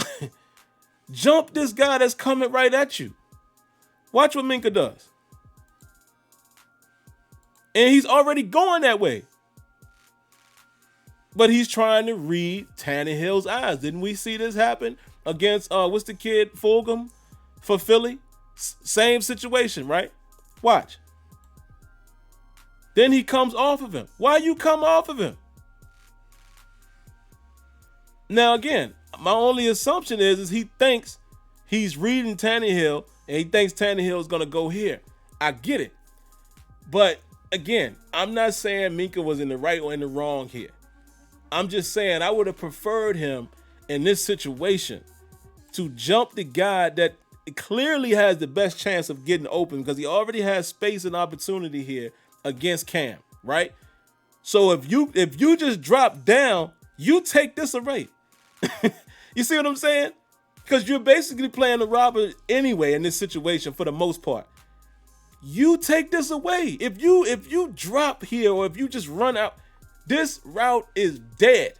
Jump this guy that's coming right at you. Watch what Minka does. And he's already going that way. But he's trying to read Tannehill's eyes. Didn't we see this happen against, what's the kid, Fulgham for Philly? Same situation, right? Watch. Then he comes off of him. Why you come off of him? Now, again, my only assumption is he thinks he's reading Tannehill and he thinks Tannehill is going to go here. I get it. But, again, I'm not saying Minka was in the right or in the wrong here. I'm just saying I would have preferred him in this situation to jump the guy that clearly has the best chance of getting open because he already has space and opportunity here against Cam, right? So if you just drop down, you take this away. You see what I'm saying? Because you're basically playing the robber anyway in this situation for the most part. You take this away. If you drop here or if you just run out, this route is dead.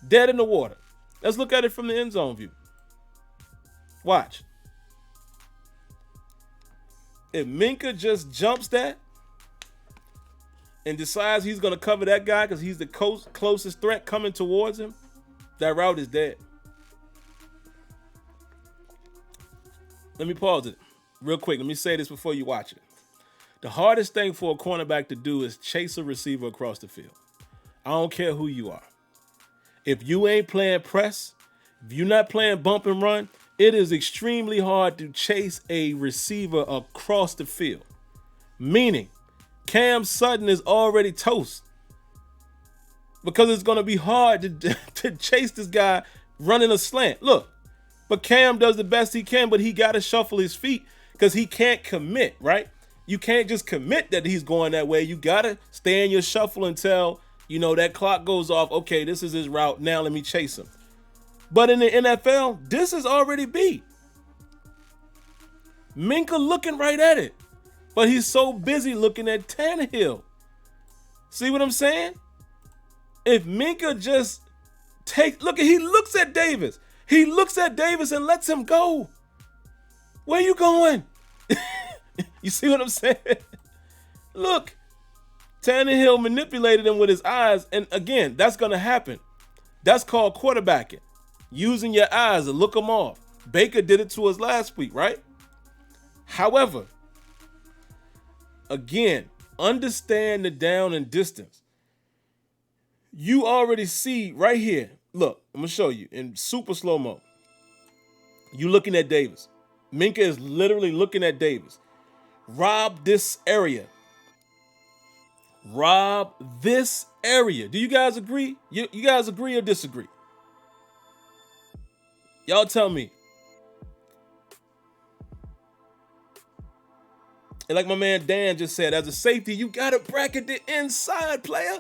Dead in the water. Let's look at it from the end zone view. Watch. If Minka just jumps that and decides he's going to cover that guy because he's the closest threat coming towards him, that route is dead. Let me pause it real quick. Let me say this before you watch it. The hardest thing for a cornerback to do is chase a receiver across the field. I don't care who you are. If you ain't playing press, if you're not playing bump and run, it is extremely hard to chase a receiver across the field. Meaning, Cam Sutton is already toast. Because it's going to be hard to chase this guy running a slant. Look, but Cam does the best he can, but he got to shuffle his feet because he can't commit, right? You can't just commit that he's going that way. You got to stay in your shuffle until, you know, that clock goes off. Okay, this is his route. Now let me chase him. But in the NFL, this is already beat. Minka looking right at it. But he's so busy looking at Tannehill. See what I'm saying? If Minka just he looks at Davis. He looks at Davis and lets him go. Where you going? You see what I'm saying? Look, Tannehill manipulated him with his eyes. And again, that's going to happen. That's called quarterbacking. Using your eyes to look them off. Baker did it to us last week, right? However, again, understand the down and distance. You already see right here. Look, I'm going to show you in super slow-mo. You looking at Davis. Minka is literally looking at Davis. Rob this area. Rob this area. Do you guys agree? You guys agree or disagree? Y'all tell me. And like my man Dan just said, as a safety, you got to bracket the inside, player.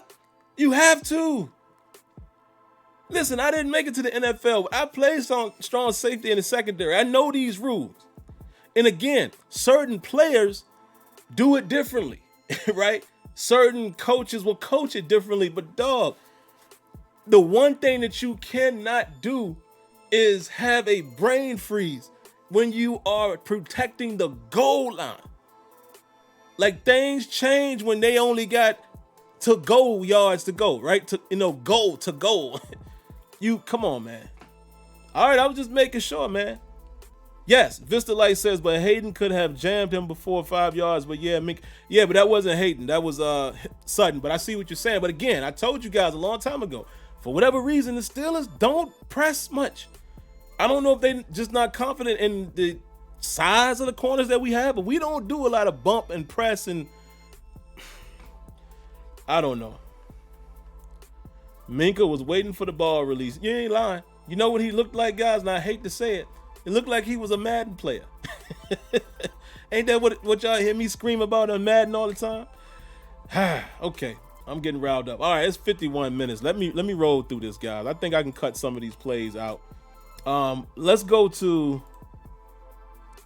You have to. Listen, I didn't make it to the NFL. I played strong safety in the secondary. I know these rules. And again, certain players do it differently, right? Certain coaches will coach it differently, but dog, the one thing that you cannot do is have a brain freeze when you are protecting the goal line. Like, things change when they only got to goal yards to go, right? Goal to goal. Come on, man. All right, I was just making sure, man. Yes, Vista Light says, but Hayden could have jammed him before 5 yards. But yeah, but that wasn't Hayden. That was Sutton. But I see what you're saying. But again, I told you guys a long time ago, for whatever reason, the Steelers don't press much. I don't know if they're just not confident in the size of the corners that we have, but we don't do a lot of bump and press, and I don't know. Minka was waiting for the ball release. You ain't lying. You know what he looked like, guys? And I hate to say it. It looked like he was a Madden player. Ain't that what y'all hear me scream about on Madden all the time? Okay, I'm getting riled up. All right, it's 51 minutes. Let me roll through this, guys. I think I can cut some of these plays out. Let's go to.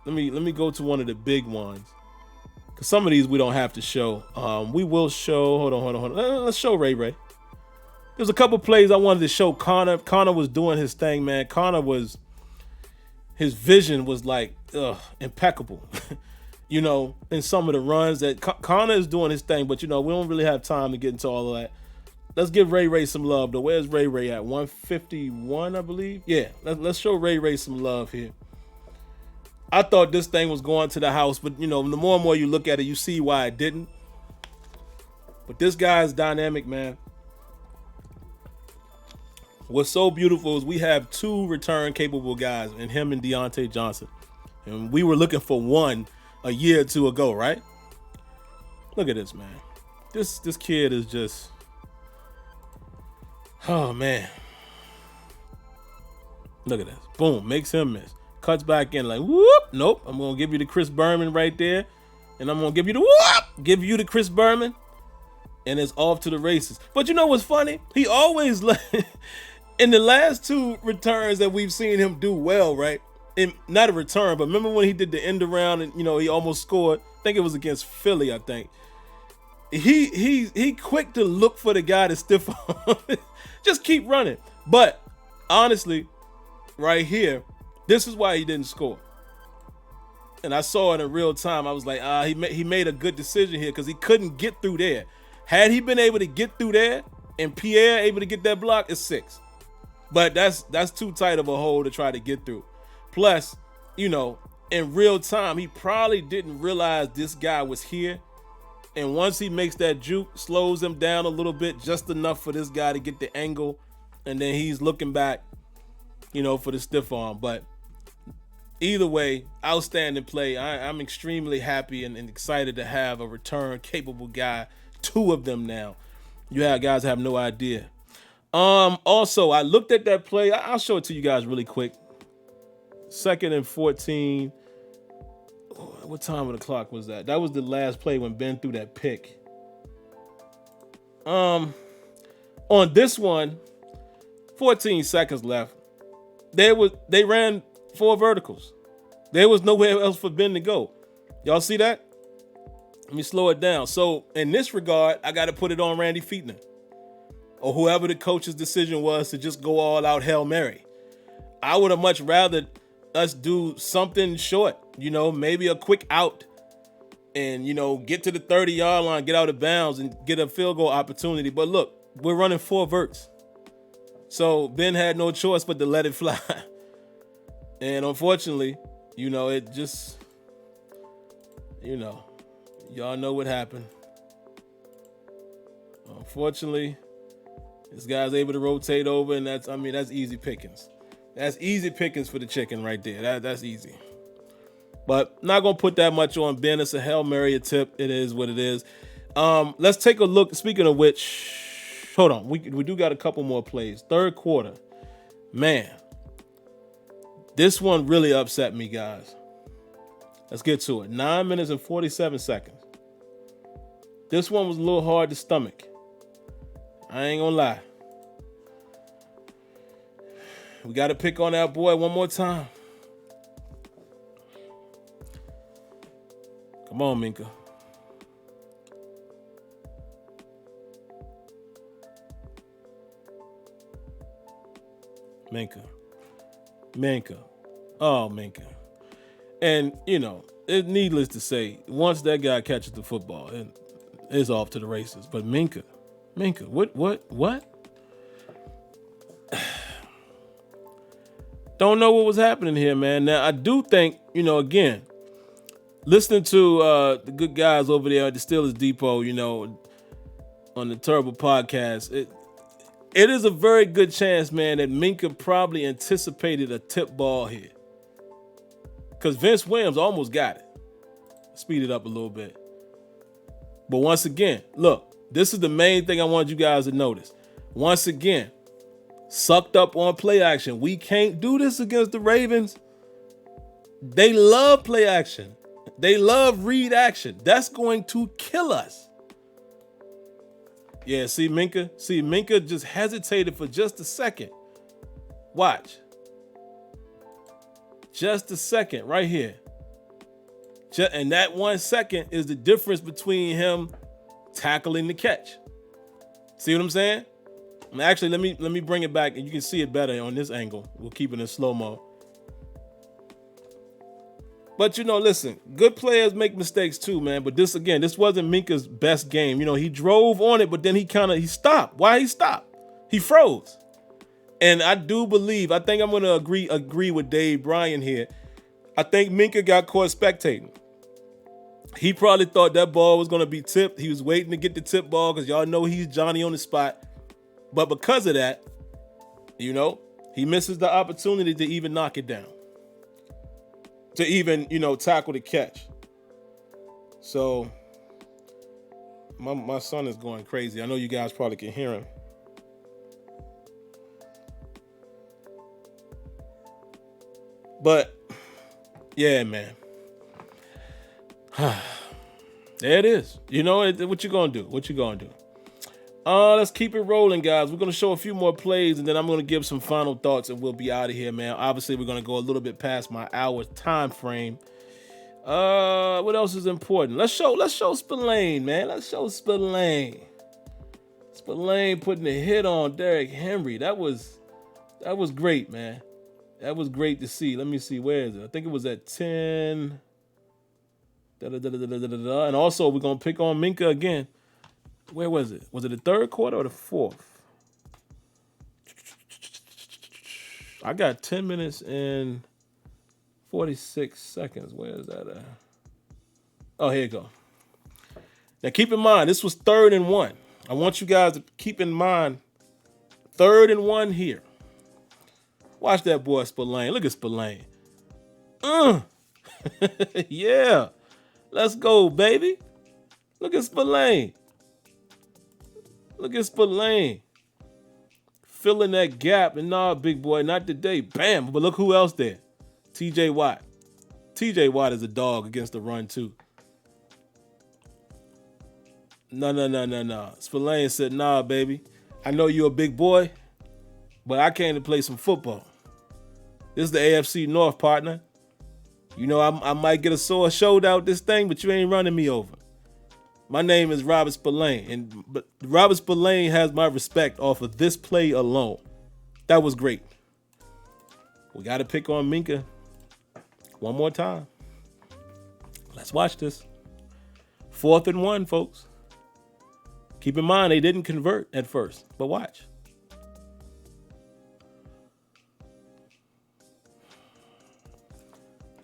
Let me go to one of the big ones, because some of these we don't have to show. We will show. Hold on. Let's show Ray. There's a couple plays I wanted to show Connor. Connor was doing his thing, man. His vision was like impeccable. In some of the runs that Connor is doing his thing, but we don't really have time to get into all of that. Let's give Ray some love though. Where's Ray at? 151, I believe. Yeah, let's show Ray some love here. I thought this thing was going to the house, but the more and more you look at it, you see why it didn't. But this guy is dynamic, man. What's so beautiful is we have 2 return capable guys in him and Deontay Johnson. And we were looking for one a year or 2 ago, right? Look at this, man. This kid is just, oh man. Look at this. Boom, makes him miss. Cuts back in like, whoop, nope. I'm going to give you the Chris Berman right there. And I'm going to give you the whoop, give you the Chris Berman. And it's off to the races. But you know what's funny? He always, in the last 2 returns that we've seen him do well, right? Not a return, but remember when he did the end around and, he almost scored? I think it was against Philly, I think. He quick to look for the guy to stiff arm. Just keep running. But honestly, right here, this is why he didn't score. And I saw it in real time. I was like, he made a good decision here because he couldn't get through there. Had he been able to get through there and Pierre able to get that block, it's 6. But that's too tight of a hole to try to get through. Plus, in real time, he probably didn't realize this guy was here. And once he makes that juke, slows him down a little bit, just enough for this guy to get the angle. And then he's looking back, for the stiff arm. But either way, outstanding play. I'm extremely happy and excited to have a return capable guy. 2 of them now. You guys have no idea. Also, I looked at that play. I'll show it to you guys really quick. 2nd and 14. What time of the clock was that? That was the last play when Ben threw that pick. On this one, 14 seconds left. They ran 4 verticals. There was nowhere else for Ben to go. Y'all see that? Let me slow it down. So in this regard, I got to put it on Randy Fichtner or whoever the coach's decision was to just go all out Hail Mary. I would have much rather us do something short, maybe a quick out and, get to the 30-yard line, get out of bounds and get a field goal opportunity. But look, we're running 4 verts. So Ben had no choice but to let it fly. And unfortunately, it just, y'all know what happened. Unfortunately, this guy's able to rotate over, and that's easy pickings. That's easy pickings for the chicken right there. That's easy. But not going to put that much on Ben. It's a Hail Mary attempt. It is what it is. Let's take a look. Speaking of which, hold on. We do got a couple more plays. 3rd quarter. Man, this one really upset me, guys. Let's get to it. 9 minutes and 47 seconds. This one was a little hard to stomach. I ain't gonna lie. We got to pick on that boy one more time. Come on, Minka. Minka. Oh, Minka. And, it's needless to say, once that guy catches the football, it's off to the races. But Minka, what? Don't know what was happening here, man. Now, I do think, again, listening to the good guys over there at the Steelers Depot, on the Terrible Podcast, it is a very good chance, man, that Minka probably anticipated a tip ball here. Because Vince Williams almost got it. Speed it up a little bit. But once again, look, this is the main thing I want you guys to notice. Once again, sucked up on play action. We can't do this against the Ravens. They love play action. They love read action. That's going to kill us. Yeah, see Minka just hesitated for just a second. Watch. Just a second right here. And that 1 second is the difference between him tackling the catch. See what I'm saying? Actually, let me bring it back and you can see it better on this angle. We'll keep it in slow-mo. But, listen, good players make mistakes too, man. But this wasn't Minka's best game. He drove on it, but then he stopped. Why he stopped? He froze. And I think I'm going to agree with Dave Bryan here. I think Minka got caught spectating. He probably thought that ball was going to be tipped. He was waiting to get the tip ball because y'all know he's Johnny on the spot. But because of that, he misses the opportunity to even knock it down. To even, tackle the catch. So, my son is going crazy. I know you guys probably can hear him. But, yeah, man. There it is. What you gonna do? Let's keep it rolling, guys. We're going to show a few more plays, and then I'm going to give some final thoughts, and we'll be out of here, man. Obviously, we're going to go a little bit past my hour time frame. What else is important? Let's show Spillane, man. Let's show Spillane. Spillane putting a hit on Derrick Henry. That was great, man. That was great to see. Let me see. Where is it? I think it was at 10. And also, we're going to pick on Minka again. Where was it? Was it the third quarter or the fourth? I got 10 minutes and 46 seconds. Where is that at? Oh, here you go. Now, keep in mind, this was 3rd and 1. I want you guys to keep in mind 3rd and 1 here. Watch that boy Spillane. Look at Spillane. Yeah. Let's go, baby. Look at Spillane. Look at Spillane. Filling that gap. And nah, big boy, not today. Bam. But look who else there. TJ Watt. TJ Watt is a dog against the run, too. No. Spillane said, nah, baby. I know you're a big boy, but I came to play some football. This is the AFC North, partner. I might get a sore shoulder out this thing, but you ain't running me over. My name is Robert Spillane, but Robert Spillane has my respect off of this play alone. That was great. We got to pick on Minka one more time. Let's watch this. 4th and 1, folks. Keep in mind, they didn't convert at first, but watch.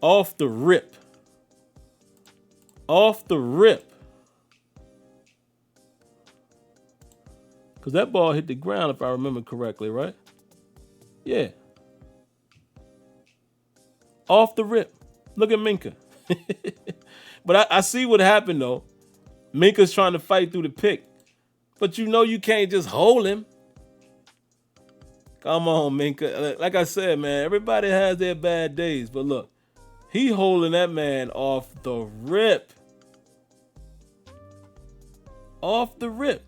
Off the rip. Because that ball hit the ground, if I remember correctly, right? Yeah. Off the rip. Look at Minka. But I see what happened, though. Minka's trying to fight through the pick. But you can't just hold him. Come on, Minka. Like I said, man, everybody has their bad days. But look, he holding that man off the rip. Off the rip.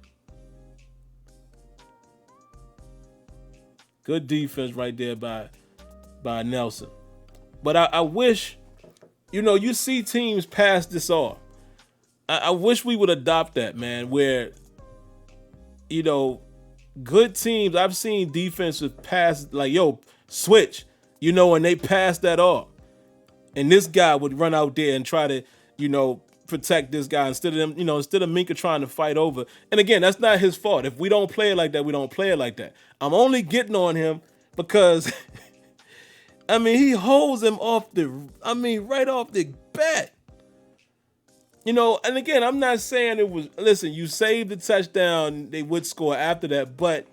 Good defense right there by Nelson. But I wish, you see teams pass this off. I wish we would adopt that, man, where, good teams, I've seen defenses pass like, yo, switch, and they pass that off. And this guy would run out there and try to, protect this guy instead of them, instead of Minka trying to fight over. And again, that's not his fault. If we don't play it like that, we don't play it like that. I'm only getting on him because, he holds him right off the bat. And again, I'm not saying it was, listen, you saved the touchdown, they would score after that, but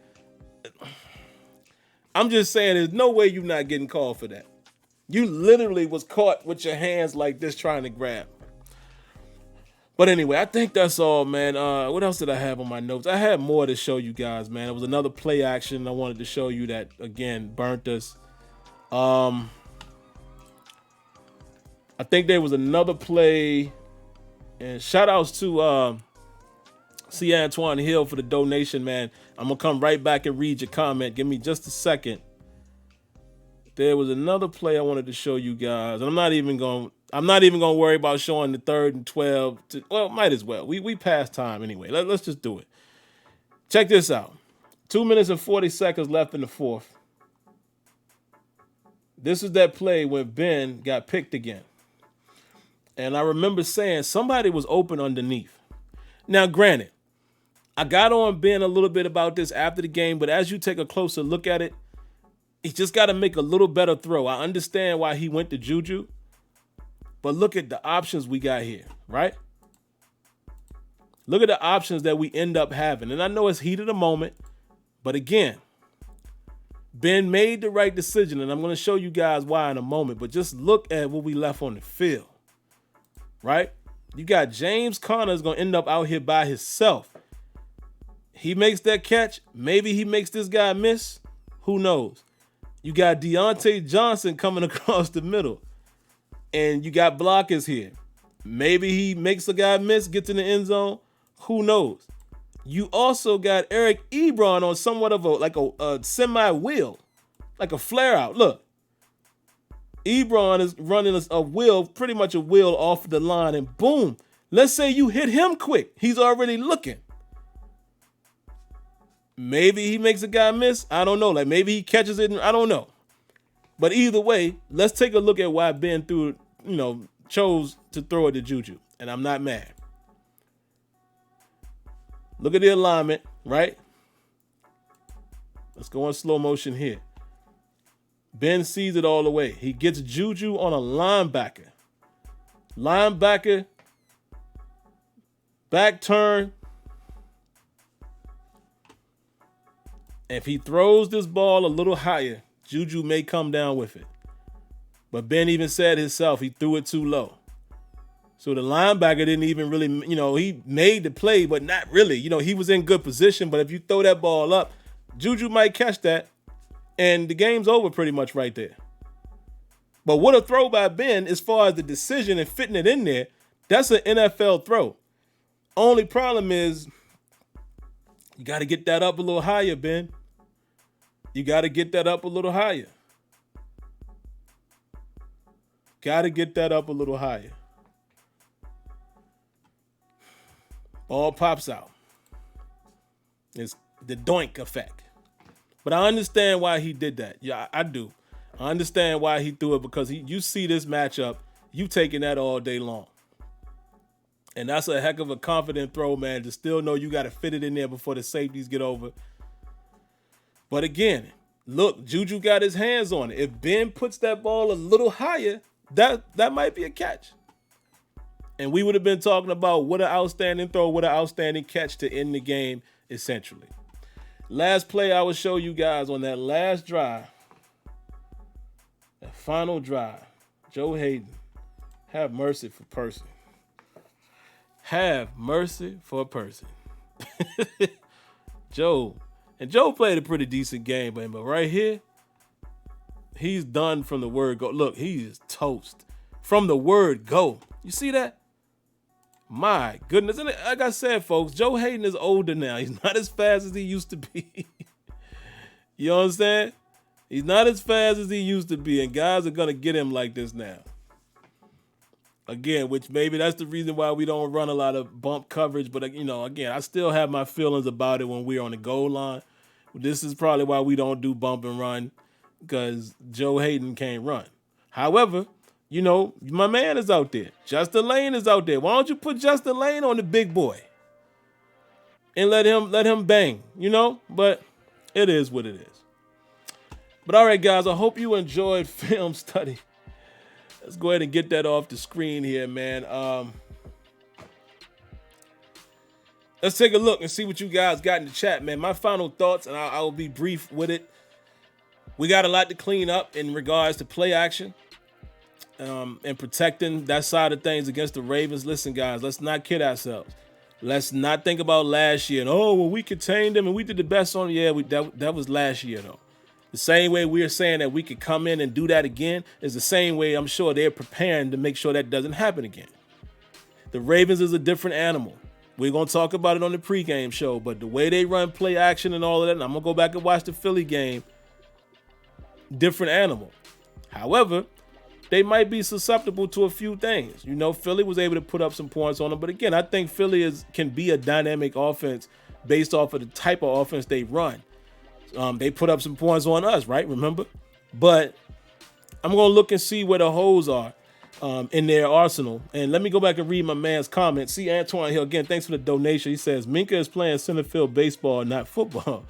I'm just saying there's no way you're not getting called for that. You literally was caught with your hands like this trying to grab. But anyway, I think that's all, man. What else did I have on my notes? I had more to show you guys, man. It was another play action I wanted to show you that, again, burnt us. I think there was another play, and shout outs to C. Antoine Hill for the donation, man. I'm going to come right back and read your comment. Give me just a second. There was another play I wanted to show you guys. And I'm not even going to worry about showing the 3rd and 12. Might as well. We passed time anyway. Let's just do it. Check this out. 2 minutes and 40 seconds left in the fourth. This is that play when Ben got picked again. And I remember saying somebody was open underneath. Now, granted, I got on Ben a little bit about this after the game, but as you take a closer look at it, he just got to make a little better throw. I understand why he went to Juju, but look at the options we got here, right? Look at the options that we end up having. And I know it's heat of the moment, but again, Ben made the right decision, and I'm going to show you guys why in a moment, but just look at what we left on the field, right? You got James Conner's going to end up out here by himself. He makes that catch. Maybe he makes this guy miss. Who knows? You got Deontay Johnson coming across the middle. And you got blockers here. Maybe he makes a guy miss, gets in the end zone. Who knows? You also got Eric Ebron on somewhat of a semi-wheel, like a flare out. Look, Ebron is running a wheel, pretty much a wheel off the line, and boom. Let's say you hit him quick. He's already looking. Maybe he makes a guy miss. I don't know. Like maybe he catches it. I don't know. But either way, let's take a look at why Ben chose to throw it to Juju. And I'm not mad. Look at the alignment, right? Let's go in slow motion here. Ben sees it all the way. He gets Juju on a linebacker. Linebacker, back turn. If he throws this ball a little higher, Juju may come down with it. But Ben even said himself, he threw it too low. So the linebacker didn't even really, he made the play, but not really. He was in good position, but if you throw that ball up, Juju might catch that, and the game's over pretty much right there. But what a throw by Ben as far as the decision and fitting it in there, that's an NFL throw. Only problem is you got to get that up a little higher, Ben. You got to get that up a little higher. Got to get that up a little higher. Ball pops out. It's the doink effect. But I understand why he did that. Yeah, I do. I understand why he threw it because you see this matchup, you taking that all day long. And that's a heck of a confident throw, man, to still know you got to fit it in there before the safeties get over. But again, look, Juju got his hands on it. If Ben puts that ball a little higher, that might be a catch. And we would have been talking about what an outstanding throw, what an outstanding catch to end the game, essentially. Last play I will show you guys on that last drive, that final drive. Joe Hayden, have mercy for Percy. Have mercy for a person. Joe played a pretty decent game, but right here, he's done from the word go. Look, he is toast from the word go. You see that? My goodness. And like I said, folks, Joe Hayden is older now. He's not as fast as he used to be. You know what I'm saying? He's not as fast as he used to be, and guys are going to get him like this now. Again, which maybe that's the reason why we don't run a lot of bump coverage. But, again, I still have my feelings about it when we're on the goal line. This is probably why we don't do bump and run, because Joe Hayden can't run. However, my man is out there. Justin Lane is out there. Why don't you put Justin Lane on the big boy and let him bang, But it is what it is. But all right, guys, I hope you enjoyed film study. Let's go ahead and get that off the screen here, man. Let's take a look and see what you guys got in the chat, man. My final thoughts, and I will be brief with it. We got a lot to clean up in regards to play action and protecting that side of things against the Ravens. Listen, guys, let's not kid ourselves. Let's not think about last year and, we contained them and we did the best on. Yeah, that was last year, though. The same way we're saying that we could come in and do that again is the same way I'm sure they're preparing to make sure that doesn't happen again. The Ravens is a different animal. We're going to talk about it on the pregame show, but the way they run play action and all of that, and I'm going to go back and watch the Philly game, different animal. However, they might be susceptible to a few things. Philly was able to put up some points on them, but again, I think Philly can be a dynamic offense based off of the type of offense they run. They put up some points on us, right? Remember? But I'm going to look and see where the holes are in their arsenal. And let me go back and read my man's comment. See, Antoine Hill, again, thanks for the donation. He says, Minka is playing center field baseball, not football.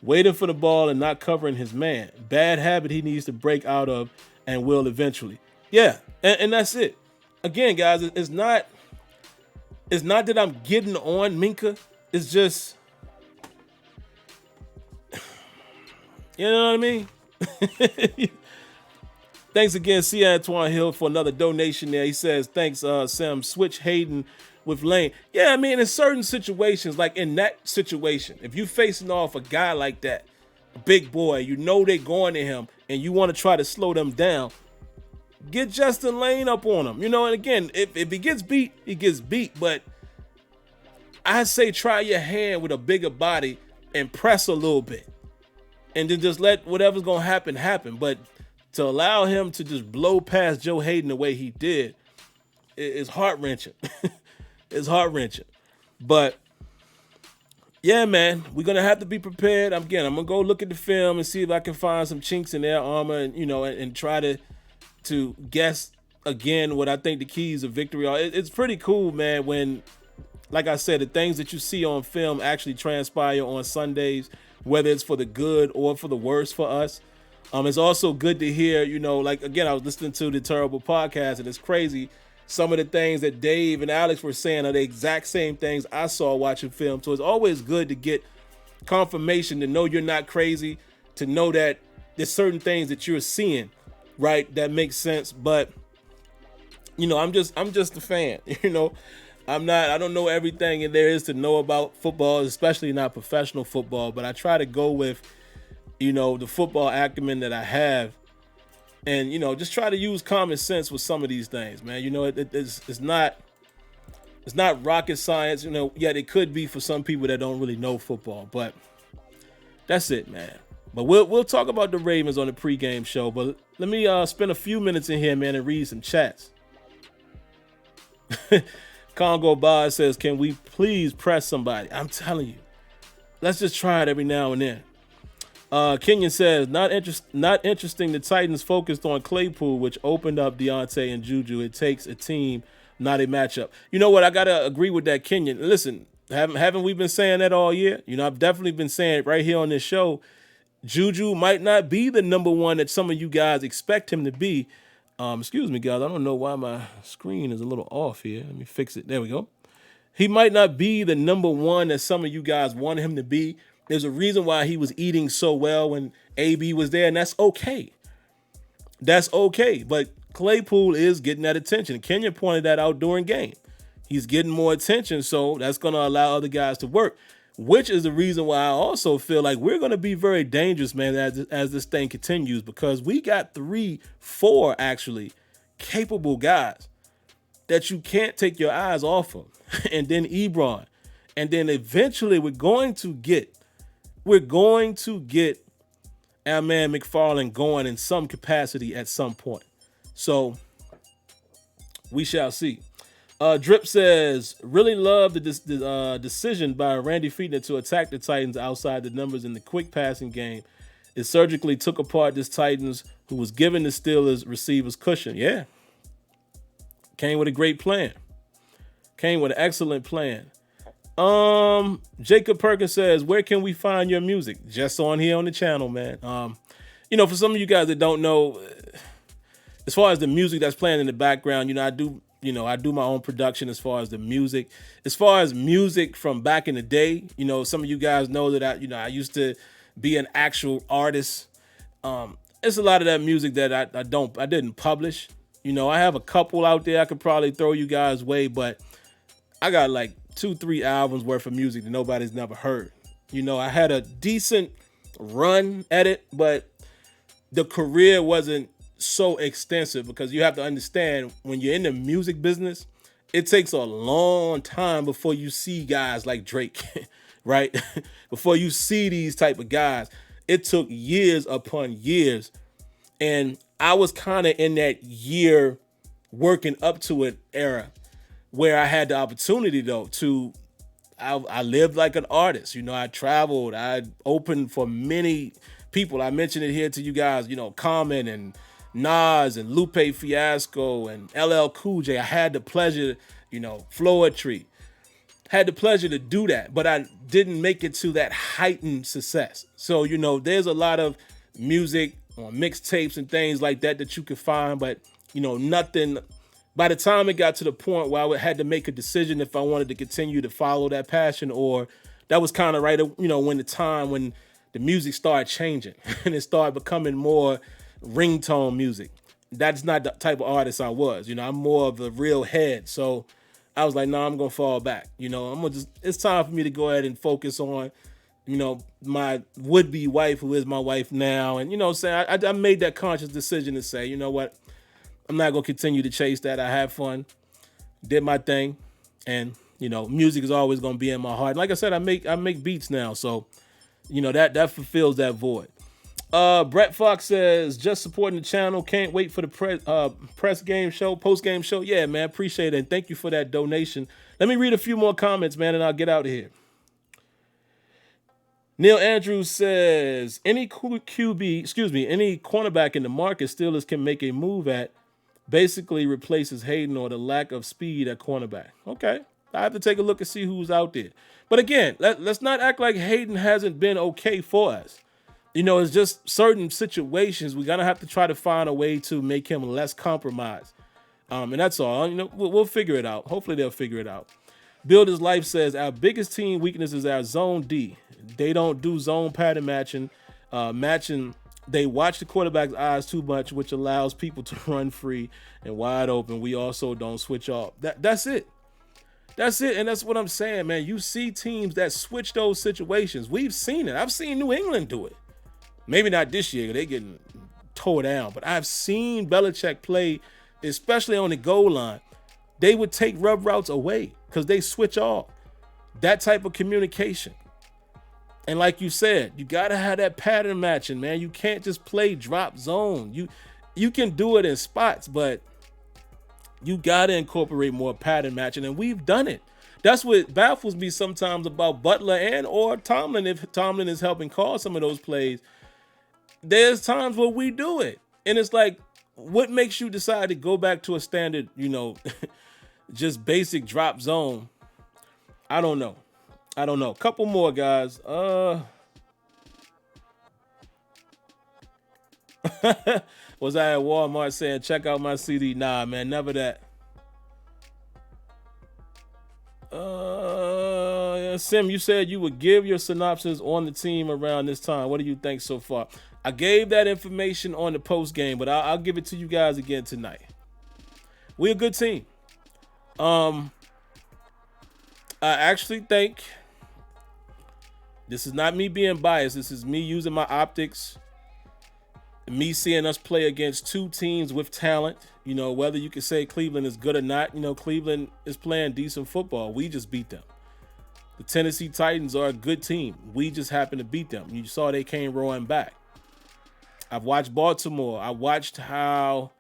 Waiting for the ball and not covering his man. Bad habit he needs to break out of and will eventually. Yeah, and that's it. Again, guys, it's not that I'm getting on Minka. It's just, you know what I mean? Thanks again, C. Antoine Hill, for another donation there. He says, thanks, Sam. Switch Hayden with Lane. Yeah, I mean, in certain situations, like in that situation, if you're facing off a guy like that, a big boy, they're going to him, and you want to try to slow them down, get Justin Lane up on him. And again, if he gets beat, he gets beat. But I say try your hand with a bigger body and press a little bit. And then just let whatever's going to happen. But to allow him to just blow past Joe Hayden the way he did is heart-wrenching. It's heart-wrenching. But, yeah, man, we're going to have to be prepared. Again, I'm going to go look at the film and see if I can find some chinks in their armor and, and try to guess, again, what I think the keys of victory are. It's pretty cool, man, when, like I said, the things that you see on film actually transpire on Sundays, whether it's for the good or for the worse for us. It's also good to hear, again, I was listening to the Terrible Podcast, and it's crazy. Some of the things that Dave and Alex were saying are the exact same things I saw watching film. So it's always good to get confirmation, to know you're not crazy, to know that there's certain things that you're seeing, right, that makes sense. But, I'm just a fan, I don't know everything there is to know about football, especially not professional football, but I try to go with, the football acumen that I have, and, just try to use common sense with some of these things, man. It's not rocket science, yet it could be for some people that don't really know football, but that's it, man. But we'll talk about the Ravens on the pregame show, but let me spend a few minutes in here, man, and read some chats. Congo Boz says, can we please press somebody? I'm telling you, let's just try it every now and then. Kenyon says, not interesting. The Titans focused on Claypool, which opened up Deontay and Juju. It takes a team, not a matchup. You know what? I got to agree with that, Kenyon. Listen, haven't we been saying that all year? I've definitely been saying it right here on this show. Juju might not be the number one that some of you guys expect him to be. Excuse me, guys. I don't know why my screen is a little off here. Let me fix it. There we go. He might not be the number one that some of you guys want him to be. There's a reason why he was eating so well when AB was there, and that's okay. That's okay. But Claypool is getting that attention. Kenya pointed that out during game. He's getting more attention, so that's going to allow other guys to work, which is the reason why I also feel like we're going to be very dangerous, man, as this thing continues, because we got 4 actually capable guys that you can't take your eyes off of. And then Ebron. And then eventually we're going to get our man McFarland going in some capacity at some point. So we shall see. Drip says, really love the decision by Randy Fiedner to attack the Titans outside the numbers in the quick passing game. It surgically took apart this Titans who was giving the Steelers receivers cushion. Yeah. Came with a great plan. Came with an excellent plan. Jacob Perkins says, where can we find your music? Just on here on the channel, man. For some of you guys that don't know, as far as the music that's playing in the background, I do my own production as far as the music. As far as music from back in the day, some of you guys know that I used to be an actual artist. It's a lot of that music that I didn't publish. I have a couple out there I could probably throw you guys' way, but I got like 2-3 albums worth of music that nobody's never heard. I had a decent run at it, but the career wasn't so extensive because you have to understand when you're in the music business, it takes a long time before you see guys like Drake, right? Before you see these type of guys, it took years upon years. And I was kind of in that year working up to it era where I had the opportunity though I lived like an artist. I traveled, I opened for many people. I mentioned it here to you guys, Common and Nas and Lupe Fiasco and LL Cool J. I had the pleasure, Floetry. Had the pleasure to do that, but I didn't make it to that heightened success. So, there's a lot of music on mixtapes and things like that you could find, but, nothing. By the time it got to the point where I had to make a decision if I wanted to continue to follow that passion, or that was kind of right, when the music started changing and it started becoming more ringtone music. That's not the type of artist I was. I'm more of a real head. So I was like, no, I'm going to fall back. It's time for me to go ahead and focus on, my would-be wife, who is my wife now. And, I made that conscious decision to say, you know what? I'm not going to continue to chase that. I had fun, did my thing. And, music is always going to be in my heart. And like I said, I make beats now. So, that fulfills that void. Brett Fox says, just supporting the channel. Can't wait for the post game show. Yeah, man, appreciate it. And thank you for that donation. Let me read a few more comments, man, and I'll get out of here. Neil Andrews says, any cornerback in the market Steelers can make a move at basically replaces Hayden or the lack of speed at cornerback. Okay, I have to take a look and see who's out there. But again, let's not act like Hayden hasn't been okay for us. It's just certain situations we're going to have to try to find a way to make him less compromised. And that's all. We'll figure it out. Hopefully they'll figure it out. Builder's Life says, our biggest team weakness is our zone D. They don't do zone pattern matching. They watch the quarterback's eyes too much, which allows people to run free and wide open. We also don't switch off. That's it. That's it. And that's what I'm saying, man. You see teams that switch those situations. We've seen it. I've seen New England do it. Maybe not this year. They're getting tore down. But I've seen Belichick play, especially on the goal line. They would take rub routes away because they switch off. That type of communication. And like you said, you got to have that pattern matching, man. You can't just play drop zone. You can do it in spots, but you got to incorporate more pattern matching. And we've done it. That's what baffles me sometimes about Butler and or Tomlin. If Tomlin is helping call some of those plays, there's times where we do it. And it's like, what makes you decide to go back to a standard, just basic drop zone? I don't know. Couple more, guys. Was I at Walmart saying, check out my CD? Nah, man, never that. Sim, you said you would give your synopsis on the team around this time. What do you think so far? I gave that information on the post game, but I'll give it to you guys again tonight. We're a good team. I actually think, this is not me being biased. This is me using my optics, me seeing us play against two teams with talent. Whether you can say Cleveland is good or not, Cleveland is playing decent football. We just beat them. The Tennessee Titans are a good team. We just happened to beat them. You saw they came roaring back. I've watched Baltimore. I watched how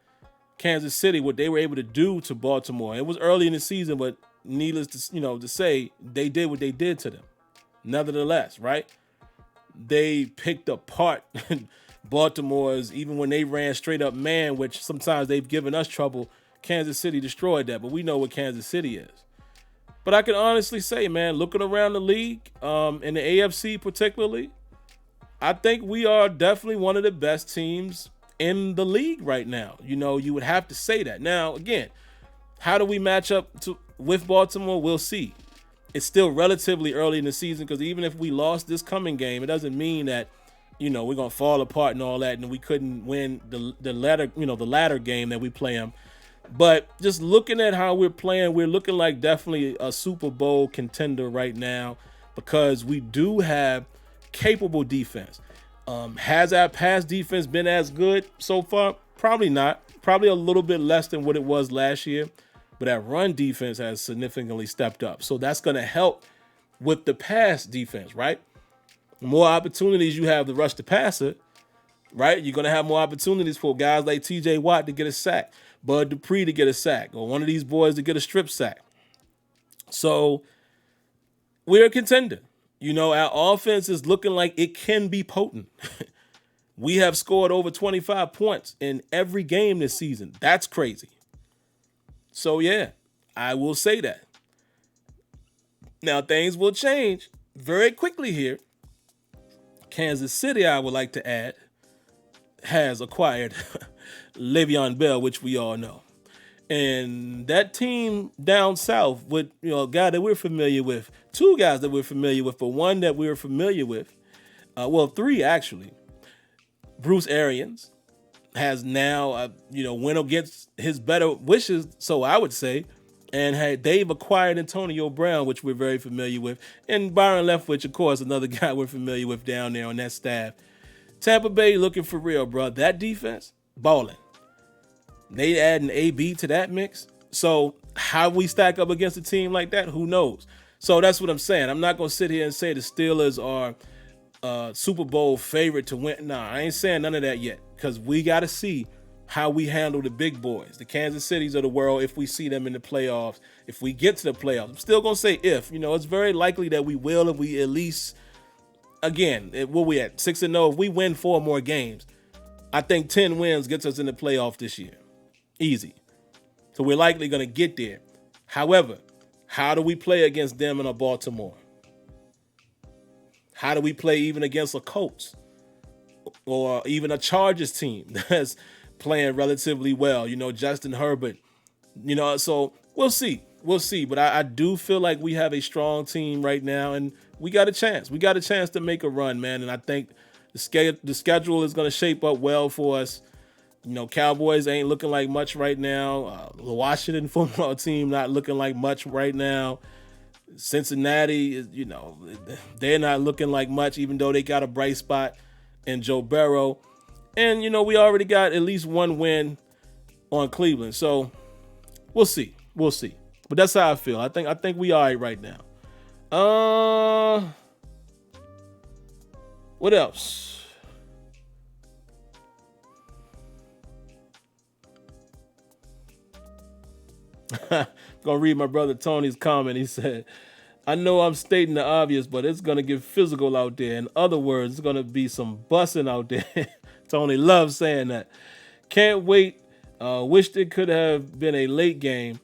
Kansas City, what they were able to do to Baltimore. It was early in the season, but needless to say, they did what they did to them. Nevertheless, right? They picked apart Baltimore's, even when they ran straight up man, which sometimes they've given us trouble. Kansas City destroyed that, but we know what Kansas City is. But I can honestly say, man, looking around the league, in the AFC particularly, I think we are definitely one of the best teams in the league right now. You would have to say that. Now, again, how do we match up with Baltimore? We'll see. It's still relatively early in the season, because even if we lost this coming game, it doesn't mean that, we're going to fall apart and all that, and we couldn't win the latter game that we play them. But just looking at how we're playing, we're looking like definitely a Super Bowl contender right now, because we do have capable defense. Has our pass defense been as good so far? Probably not. Probably a little bit less than what it was last year. But our run defense has significantly stepped up. So that's going to help with the pass defense, right? The more opportunities you have to rush the passer, right? You're going to have more opportunities for guys like TJ Watt to get a sack, Bud Dupree to get a sack, or one of these boys to get a strip sack. So we're a contender. Our offense is looking like it can be potent. We have scored over 25 points in every game this season. That's crazy. So, yeah, I will say that. Now, things will change very quickly here. Kansas City, I would like to add, has acquired Le'Veon Bell, which we all know. And that team down south with, a guy that we're familiar with, two guys that we're familiar with, but one that we're familiar with, three actually. Bruce Arians has now, went against his better wishes, so I would say, and they've acquired Antonio Brown, which we're very familiar with, and Byron Leftwich, of course, another guy we're familiar with down there on that staff. Tampa Bay looking for real, bro. That defense, balling. They add an AB to that mix. So how we stack up against a team like that, who knows? So that's what I'm saying. I'm not going to sit here and say the Steelers are Super Bowl favorite to win. Nah, I ain't saying none of that yet, because we got to see how we handle the big boys, the Kansas Cities of the world, if we see them in the playoffs, if we get to the playoffs. I'm still going to say if. It's very likely that we will, if we at least, again, what we at, 6-0, if we win 4 more games, I think 10 wins gets us in the playoff this year. Easy. So we're likely going to get there. However, how do we play against them in a Baltimore? How do we play even against a Colts or even a Chargers team that's playing relatively well? Justin Herbert, so we'll see. We'll see. But I do feel like we have a strong team right now, and we got a chance. We got a chance to make a run, man. And I think the schedule is going to shape up well for us. Cowboys ain't looking like much right now. The Washington football team not looking like much right now. Cincinnati, they're not looking like much, even though they got a bright spot in Joe Burrow. And, we already got at least one win on Cleveland. So we'll see. We'll see. But that's how I feel. I think we all right now. What else? Gonna read my brother Tony's comment. He said, I know I'm stating the obvious, but it's gonna get physical out there. In other words, it's gonna be some bussing out there. Tony loves saying that. Can't wait. Wished it could have been a late game.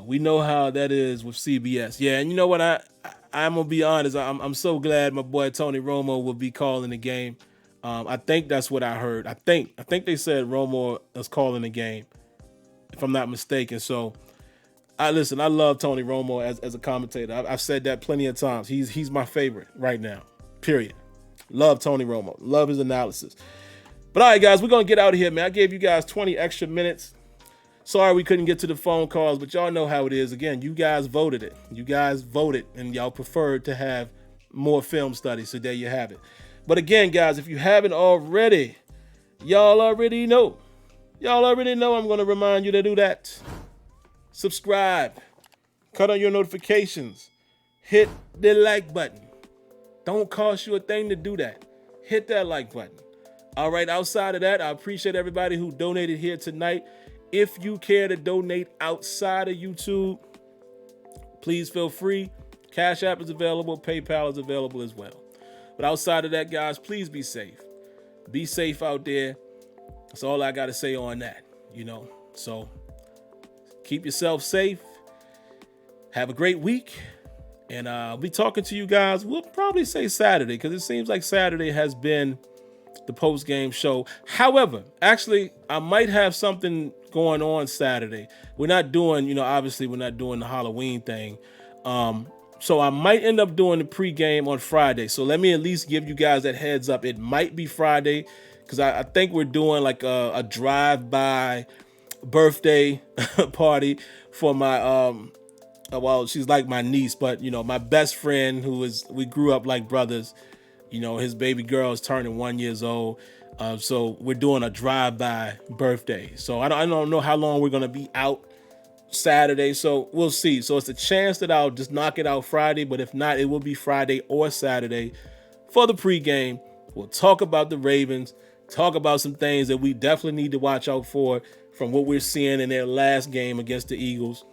We know how that is with CBS. Yeah, and you know what? I'm gonna be honest. I'm so glad my boy Tony Romo will be calling the game. I think that's what I heard. I think they said Romo is calling the game, if I'm not mistaken. So I love Tony Romo as a commentator. I've said that plenty of times. He's my favorite right now, period. Love Tony Romo. Love his analysis. But all right, guys, we're going to get out of here, man. I gave you guys 20 extra minutes. Sorry we couldn't get to the phone calls, but y'all know how it is. Again, you guys voted it. You guys voted, and y'all preferred to have more film studies, so there you have it. But again, guys, if you haven't already, y'all already know. I'm going to remind you to do that. Subscribe. Cut on your notifications. Hit the like button. Don't cost you a thing to do that. Hit that like button. All right, outside of that, I appreciate everybody who donated here tonight. If you care to donate outside of YouTube, please feel free. Cash App is available. PayPal is available as well. But outside of that, guys, please be safe. Be safe out there. That's all I got to say on that, So keep yourself safe. Have a great week. And I'll be talking to you guys. We'll probably say Saturday because it seems like Saturday has been the post-game show. However, actually, I might have something going on Saturday. We're not doing, obviously we're not doing the Halloween thing. So I might end up doing the pregame on Friday. So let me at least give you guys that heads up. It might be Friday because I think we're doing like a drive-by birthday party for my, well, she's like my niece, but, my best friend we grew up like brothers. His baby girl is turning 1 year old. So we're doing a drive-by birthday. So I don't know how long we're going to be out Saturday. So we'll see. So it's a chance that I'll just knock it out Friday. But if not, it will be Friday or Saturday for the pregame. We'll talk about the Ravens, talk about some things that we definitely need to watch out for from what we're seeing in their last game against the Eagles.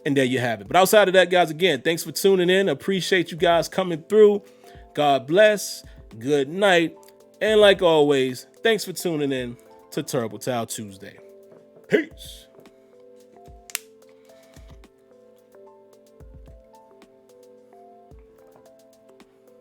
And there you have it. But outside of that, guys, again, thanks for tuning in. Appreciate you guys coming through. God bless. Good night. And like always, thanks for tuning in to Turbo Towel Tuesday. Peace.